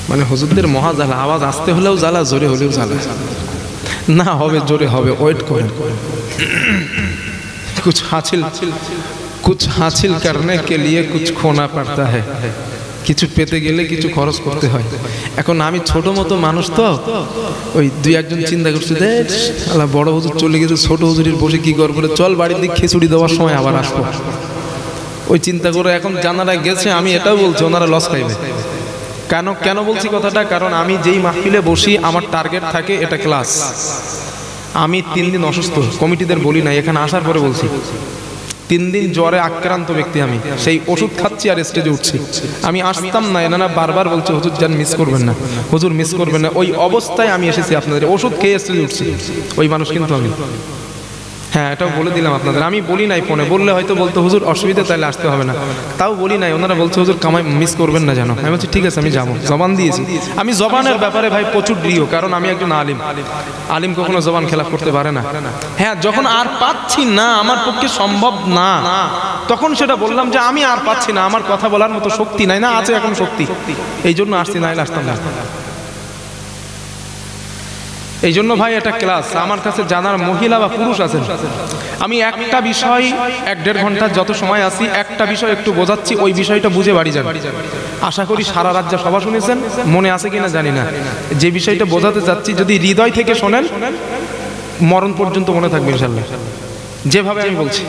মানে হুজুরদের মহা জ্বালা, আওয়াজ আসতে হলেও জ্বালা, জোরে হলেও জ্বালা। না হবে, জোরে হবে, ওয়েট করেন। कुछ हासिल करने के लिए कुछ खोना पड़ता है। কিছু পেতে গেলে কিছু খরচ করতে হয়। এখন আমি ছোট মতো মানুষ, তো ওই দুই একজন চিন্তা করছে, আল্লাহ বড় হুজুর চলে গেছে, ছোট হুজুরের বসে কি করবো, চল বাড়ির দিকে খিচুড়ি দেওয়ার সময় আবার আসবো, ওই চিন্তা করে এখন জানারা গেছে। আমি এটাও বলছি, ওনারা লস খাইবে। কেন বলছি কথাটা? কারণ আমি যেই মাহফিলে বসি, আমার টার্গেট থাকে এটা ক্লাস। আমি 3 দিন অসুস্থ, কমিটিদের বলি না, এখানে আসার পরে বলছি, 3 দিন জ্বরে আক্রান্ত ব্যক্তি আমি, সেই ওষুধ খাচ্ছি আর স্টেজে উঠছি। আমি আসতাম না, এনারা বারবার বলছে হুজুর যান, মিস করবেন না, হুজুর মিস করবেন না। ওই অবস্থায় আমি এসেছি আপনাদের, ওষুধ খেয়ে স্টেজে উঠছি, ওই মানুষ কিন্তু আমি। হ্যাঁ, এটাও বলে দিলাম আপনাদের। আমি বলি নাই, ফোনে বললে হয়তো বলতো হুজুর অসুবিধা, তাহলে আসতে হবে না, তাও বলি নাই। ওনারা বলছে হুজুর কামাই মিস করবেন না জানো। আমি বলছি ঠিক আছে, আমি যাবো, জবান দিয়েছি। আমি জবানের ব্যাপারে ভাই প্রচুর দৃঢ়, কারণ আমি একজন আলিম কখনো জবান খেলাফ করতে পারে না। হ্যাঁ, যখন আর পাচ্ছি না, আমার পক্ষে সম্ভব না, তখন সেটা বললাম যে আমি আর পাচ্ছি না, আমার কথা বলার মতো শক্তি নাই, না আছে এখন শক্তি, এই জন্য আসছি, না আসতাম না। এই জন্য ভাই এটা ক্লাস। আমার কাছে জানার মহিলা বা পুরুষ আছেন, আমি একটা বিষয় 1-1.5 ঘন্টা যত সময় আসি, একটা বিষয় একটু বোঝাচ্ছি, ওই বিষয়টা বুঝে বাড়ি যান। আশা করি সারা রাত যা সভা শুনেছেন, মনে আছে কিনা জানি না, যে বিষয়টা বোঝাতে যাচ্ছি যদি হৃদয় থেকে শোনেন, মরণ পর্যন্ত মনে থাকবে ইনশাআল্লাহ, যেভাবে আমি বলছি।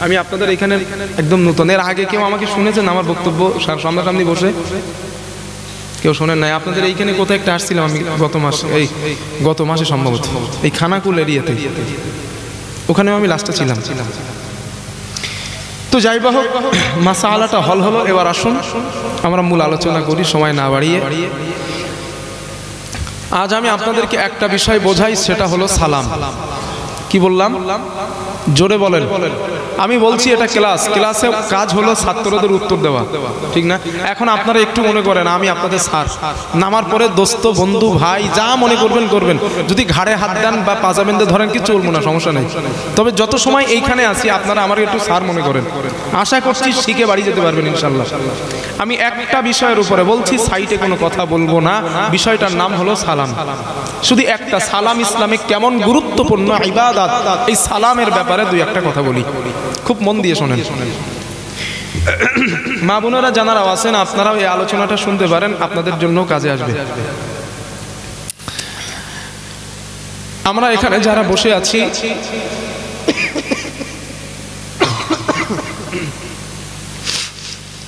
আমি আপনাদের এখানে একদম নতুন, এর আগে কেউ আমাকে শুনেছেন আমার বক্তব্য সামনাসামনি বসে? কেউ শোনেন নাই? আপনাদের এইখানে কোথায় একটা আসছিলাম আমি গত মাসে সম্ভবত, এই খানাকুল এরিয়াতে, ওখানেও আমি লাস্টে ছিলাম। তো যাই হোক, মাসালাটা হল হলো। এবার আসুন আমরা মূল আলোচনা করি, সময় না বাড়িয়ে। আজ আমি আপনাদেরকে একটা বিষয় বোঝাই, সেটা হলো সালাম। কি বললাম? জোরে বলেন। আমি বলছি এটা ক্লাসে কাজ হলো ছাত্রদের উত্তর দেওয়া, ঠিক না? এখন আপনারা একটু মনে করেন আমি আপনাদের স্যার, নামার পরে দোস্ত, বন্ধু, ভাই যা মনে করবেন। যদি ঘাড়ে হাত দেন বা পাজা বেঁধে ধরেন, কি চলবো না, সমস্যা নেই। তবে যত সময় এইখানে আসি, আপনারা আমার একটু স্যার মনে করেন। আশা করছি শিখে বাড়ি যেতে পারবেন ইনশাল্লাহ। আমি একটা বিষয়ের উপরে বলছি, সাইটে কোনো কথা বলবো না। বিষয়টার নাম হলো সালাম। শুধু একটা সালাম ইসলামে কেমন গুরুত্বপূর্ণ ইবাদত, এই সালামের ব্যাপারে দুই একটা কথা বলি, খুব মন দিয়ে শোনেন। মা বোনেরা যারা আছেন আপনারাও এই আলোচনাটা শুনতে পারেন, আপনাদের জন্য কাজে আসবে। আমরা এখানে যারা বসে আছি,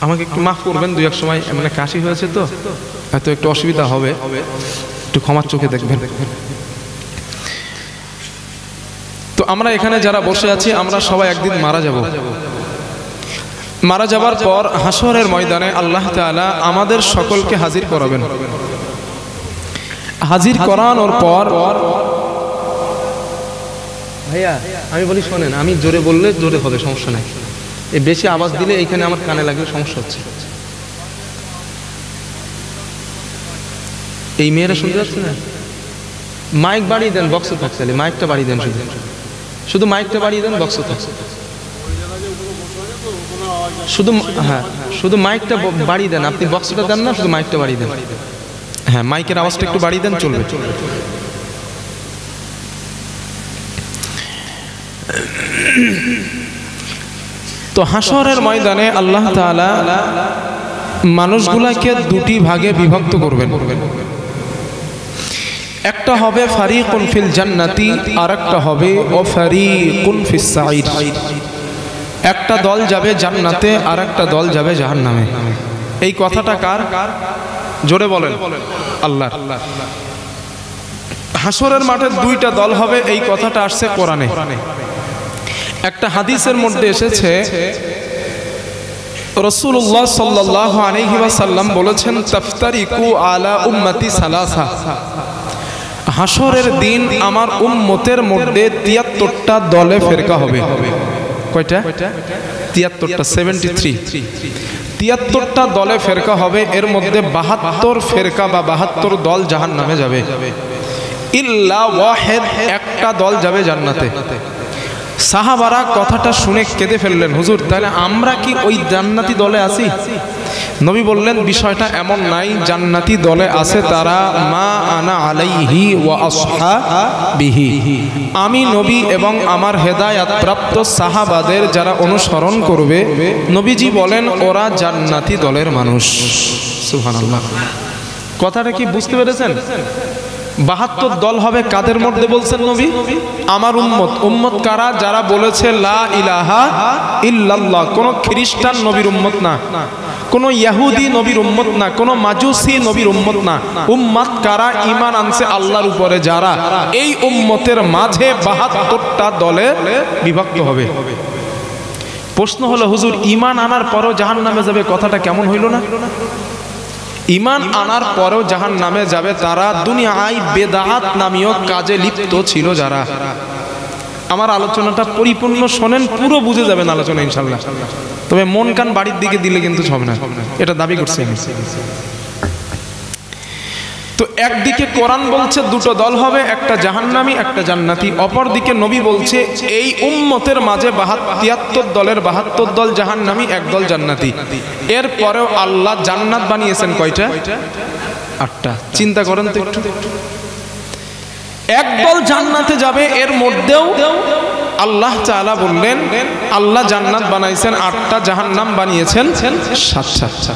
আমাকে একটু মাফ করবেন, দুই এক সময় মানে কাশি হয়েছে তো হয়তো একটু অসুবিধা হবে, একটু ক্ষমার চোখে দেখবেন। তো আমরা এখানে যারা বসে আছি আমরা সবাই একদিন মারা যাব। মারা যাবার পর হাসরের ময়দানে আল্লাহ তাআলা আমাদের সকলকে হাজির করাবেন। হাজির করানোর পর ভাইয়া আমি বলি শোনেন, আমি জোরে বললে জোরে হবে, সমস্যা নাই। এই বেশি আওয়াজ দিলে এইখানে আমার কানে লাগলে সমস্যা হচ্ছে। এই মেয়েরা শুনতে পাচ্ছে না? মাইক বাড়িয়ে দেন, বক্স থাক, তাহলে মাইকটা বাড়িয়ে দেন, শুধু মাইকটা বাড়িয়ে দেন, বক্স থাক শুধু। হ্যাঁ, শুধু মাইকটা বাড়িয়ে দেন, আপনি বক্সটা দেন না, শুধু মাইকটা বাড়িয়ে দেন। হ্যাঁ, মাইকের আওয়াজটা একটু বাড়িয়ে দেন, চলবে। তো হাসরের ময়দানে আল্লাহ তাআলা মানুষগুলাকে দুটি ভাগে বিভক্ত করবেন। একটা হবে ফারিকুন ফিল জান্নাতি, আর একটা হবে ফারিকুন ফিস সাঈর। একটা দল যাবে জান্নাতে, আর একটা দল যাবে জাহান্নামে। এই কথাটা কার? জোরে বলেন। আল্লাহর। হাসরের মাঠে দুইটা দল হবে, এই কথাটা আসছে কোরআনে। একটা হাদিসের মধ্যে এসেছে, রাসূলুল্লাহ সাল্লাল্লাহু আলাইহি ওয়াসাল্লাম বলেছেন, তাফতারিকু আলা উম্মতি সালাসা। হাসরের দিন আমার উম্মতের মধ্যে 73টা দলে ফেরকা হবে। কয়টা? 73টা, 73। 73টা দলে ফেরকা হবে, এর মধ্যে 72 ফেরকা বা 72 দল জাহান্নামে যাবে। ইল্লা ওয়াহিদ, একটা দল যাবে জান্নাতে। সাহাবারা কথাটা শুনে কেঁদে ফেললেন, হুজুর তাহলে আমরা কি ওই জান্নাতি দলে আছি? নবী বললেন, বিষয়টা এমন নাই, জান্নাতি দলে আছে তারা মা আনা আলাইহি ওয়া আসহাবিহি, আমি নবী এবং আমার হেদায়াত প্রাপ্ত সাহাবাদের যারা অনুসরণ করবে, নবীজি বলেন ওরা জান্নাতি দলের মানুষ। সুবহানাল্লাহ। কথাটা কি বুঝতে পেরেছেন? 72 দল হবে কাদের মধ্যে বলছেন নবী? আমার উম্মত। উম্মত কারা? যারা বলেছে লা ইলাহা ইল্লাল্লাহ। কোন খ্রিস্টান নবীর উম্মত না, কোন ইহুদি নবীর উম্মত না, কোন মাজুসি নবীর উম্মত না। উম্মত কারা? ঈমান আনছে আল্লাহর উপরে যারা, এই উম্মতের মাঝে 72টা দলে বিভক্ত হবে। প্রশ্ন হলো, হুজুর ঈমান আনার পরও জাহান্নামে যাবে, কথাটা কেমন হইল না? ঈমান আনার পরেও জাহান্নামে যাবে তারা দুনিয়ায় বেদাত নামীয় কাজে লিপ্ত ছিল যারা। আমার আলোচনাটা পরিপূর্ণ শোনেন, পুরো বুঝে যাবেন আলোচনা ইনশাআল্লাহ। তবে মন কান বাড়ির দিকে দিলে কিন্তু হবে না, এটা দাবি করছি আমি। তো একদিকে কোরআন বলছে দুটো দল হবে, একটা জাহান্নামী একটা জান্নাতি। অপরদিকে নবী বলছে এই উম্মতের মাঝে 73 দলের 72 দল জাহান্নামী, এক দল জান্নাতি। এরপরেও আল্লাহ জান্নাত বানিয়েছেন কয়টা? 8টা। চিন্তা করেন তো একটু। একদল জান্নাতে যাবে, এর মধ্যেও আল্লাহ তাআলা বললেন আল্লাহ জান্নাত বানাইছেন 8টা, জাহান্নাম বানিয়েছেন 7টা।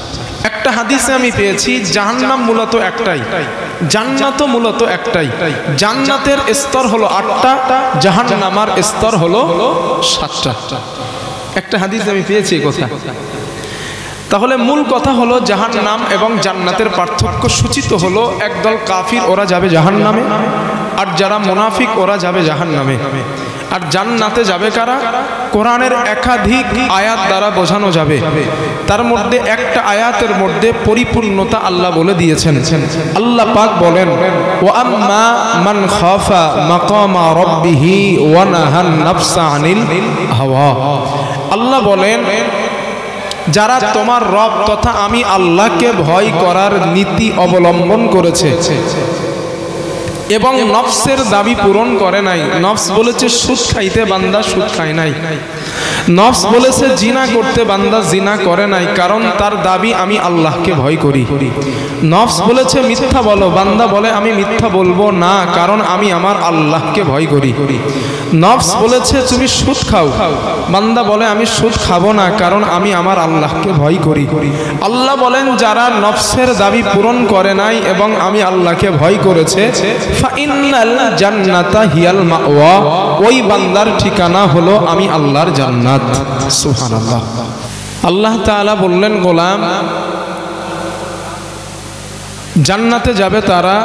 একটা হাদিসে আমি পেয়েছি জাহান্নাম মূলত একটাই, জান্নাতও মূলত একটাই। জান্নাতের স্তর হলো 8টা, জাহান্নামের স্তর হলো 7টা। একটা হাদিসে আমি পেয়েছি এই কথা। তাহলে মূল কথা হলো জাহান্নাম এবং জান্নাতের পার্থক্য সূচিত হলো, একদল কাফির ওরা যাবে জাহান্নামে, আর যারা মুনাফিক ওরা যাবে জাহান্নামে। আর জান্নাতে যাবে কারা? কোরআনের একাধিক আয়াত দ্বারা বোঝানো যাবে। তার মধ্যে একটা আয়াতের মধ্যে পরিপূর্ণতা আল্লাহ বলে দিয়েছেন। আল্লাহ পাক বলেন, ওয়া আম্মা মান খাফা মাকামা রাব্বিহি ওয়া নাহান নাফসা আনিল হাওয়া। আল্লাহ বলেন, যারা তোমার রব তথা আমি আল্লাহকে ভয় করার নীতি অবলম্বন করেছে এবং নফসের দাবি পূরণ করে নাই। নফস বলেছে সুদ খাইতে, বান্দা সুদ খায় নাই। নফস বলেছে জিনা করতে, বান্দা জিনা করে নাই, কারণ তার দাবি আমি আল্লাহকে ভয় করি। নফস বলেছে মিথ্যা বলো, বান্দা বলে আমি মিথ্যা বলবো না, কারণ আমি আমার আল্লাহকে ভয় করি। নফস বলেছে তুমি সুদ খাও, বান্দা বলে আমি সুদ খাবো না, কারণ আমি আমার আল্লাহকে ভয় করি। আল্লাহ বলেন যারা নফসের দাবি পূরণ করে নাই এবং আমি আল্লাহকে ভয় করেছে, ফাইন্নাল জান্নাতা হিয়াল মাওয়া, ওই বান্দার ঠিকানা হলো আমি আল্লাহর জান্নাত। সুবহানাল্লাহ। আল্লাহ তাআলা বললেন গোলাম জান্নাতে যাবে তারা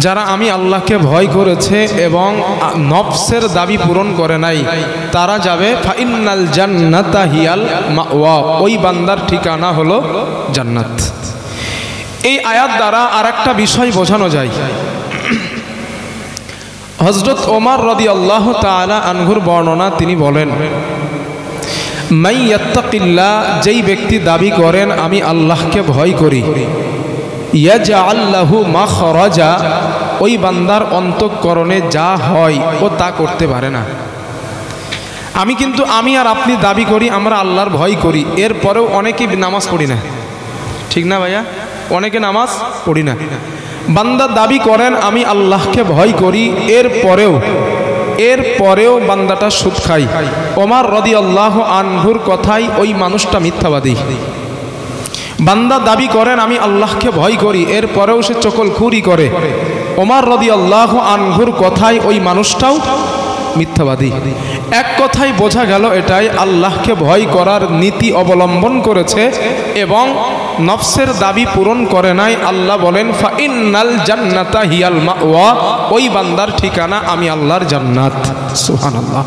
যারা আমি আল্লাহকে ভয় করেছে এবং নফসের দাবি পূরণ করে নাই, তারা যাবে ফাইন্নাল জান্নাতা হিয়াল মাওয়া, ওই বান্দার ঠিকানা হলো জান্নাত। এই আয়াত দ্বারা আরেকটা বিষয় বোঝানো যায়। হযরত ওমর রাদিয়াল্লাহু তাআলা আনহুর বর্ণনা, তিনি বলেন মান ইয়াত্তাকিল্লাহ, যেই ব্যক্তি দাবি করেন আমি আল্লাহকে ভয় করি, ইয়াজআল লাহু মাখরাজা, ওই বান্দার অন্তঃকরণে যা হয় ও তা করতে পারে না। আমি আর আপনি দাবি করি আমরা আল্লাহর ভয় করি, এরপরেও অনেকে নামাজ পড়ি না, ঠিক না ভাইয়া? অনেকে নামাজ পড়ি না। বান্দা দাবি করেন আমি আল্লাহকে ভয় করি, এরপরেও বান্দাটা সুদ খায়। ওমর রাদিয়াল্লাহু আনহুর কথাই ওই মানুষটা মিথ্যাবাদী। বান্দা দাবি করেন আমি আল্লাহকে ভয় করি, এরপরেও সে চকলখুরি করে। ওমর রাদিয়াল্লাহু আনহুর কথাই ওই মানুষটাও মিথ্যাবাদী। এক কথাই বোঝা গেল এটাই, আল্লাহকে ভয় করার নীতি অবলম্বন করেছে এবং নফসের দাবি পূরণ করে নাই। আল্লাহ বলেন ফাইন্নাল জান্নাতা হিয়াল মাওয়া, ওই বান্দার ঠিকানা আমি আল্লাহর জান্নাত। সুবহানাল্লাহ।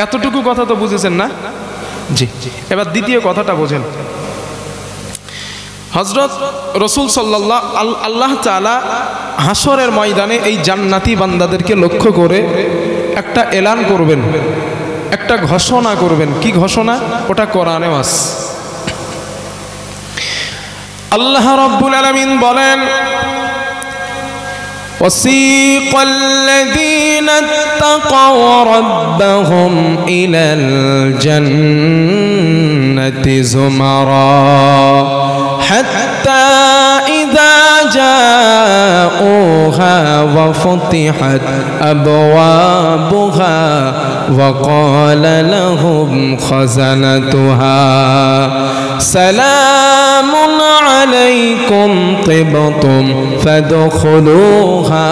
এতটুকু কথা তো বুঝেছেন না? জি। এবার দ্বিতীয় কথাটা বোঝেন। হযরত রাসূল সাল্লাল্লাহু আল্লাহ তাআলা হাসরের ময়দানে এই জান্নাতি বান্দাদেরকে লক্ষ্য করে একটা এলান করবেন, একটা ঘোষণা করবেন। কি ঘোষণা? ওটা কোরআনে আছে। আল্লাহ রাব্বুল আলামিন বলেন وسيق الذين اتقوا ربهم إلى الجنة زمرا حتى إذا جاءوها وفتحت أبوابها وقال لهم خزنتها سلام عليكم طبتم فادخلوها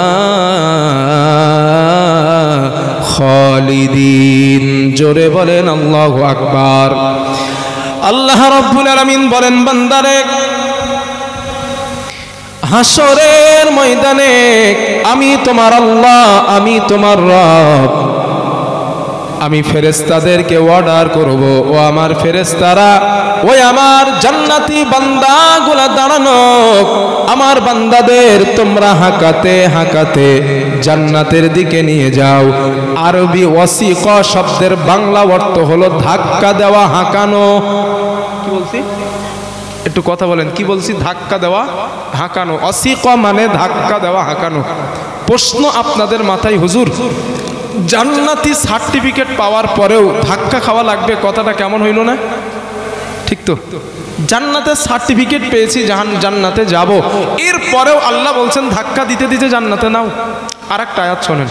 খালিদিন। জোরে বলেন আল্লাহু আকবার। আল্লাহ রাব্বুল আলামিন বলেন বান্দারে হাসরের ময়দানে আমি তোমার আল্লাহ, আমি তোমার রব, আমি ফেরেশতাদেরকে অর্ডার করব, ও আমার ফেরেশতারা ওই আমার জান্নাতি বান্দাগুলা দাঁড়ানো, আমার বান্দাদের তোমরা হাঁকাতে হাঁকাতে জান্নাতের দিকে নিয়ে যাও। আরবি ওয়াসিক শব্দের বাংলা অর্থ হলো ধাক্কা দেওয়া, হাঁকানো। কি বলছি? একটু কথা বলেন। কি বলছি? ধাক্কা দেওয়া, হাঁকানো। ওয়াসিক মানে ধাক্কা দেওয়া, হাঁকানো। প্রশ্ন আপনাদের মাথায়, হুজুর জান্নাতি সার্টিফিকেট পাওয়ার পরেও ধাক্কা খাওয়া লাগবে, কথাটা কেমন হইল না? ঠিক তো? জান্নাতের সার্টিফিকেট পেয়েছি, জান্নাতে যাব, এরপরেও আল্লাহ বলছেন ধাক্কা দিতে দিতে জান্নাতে নাও। আর একটা আয়াত শোনেন।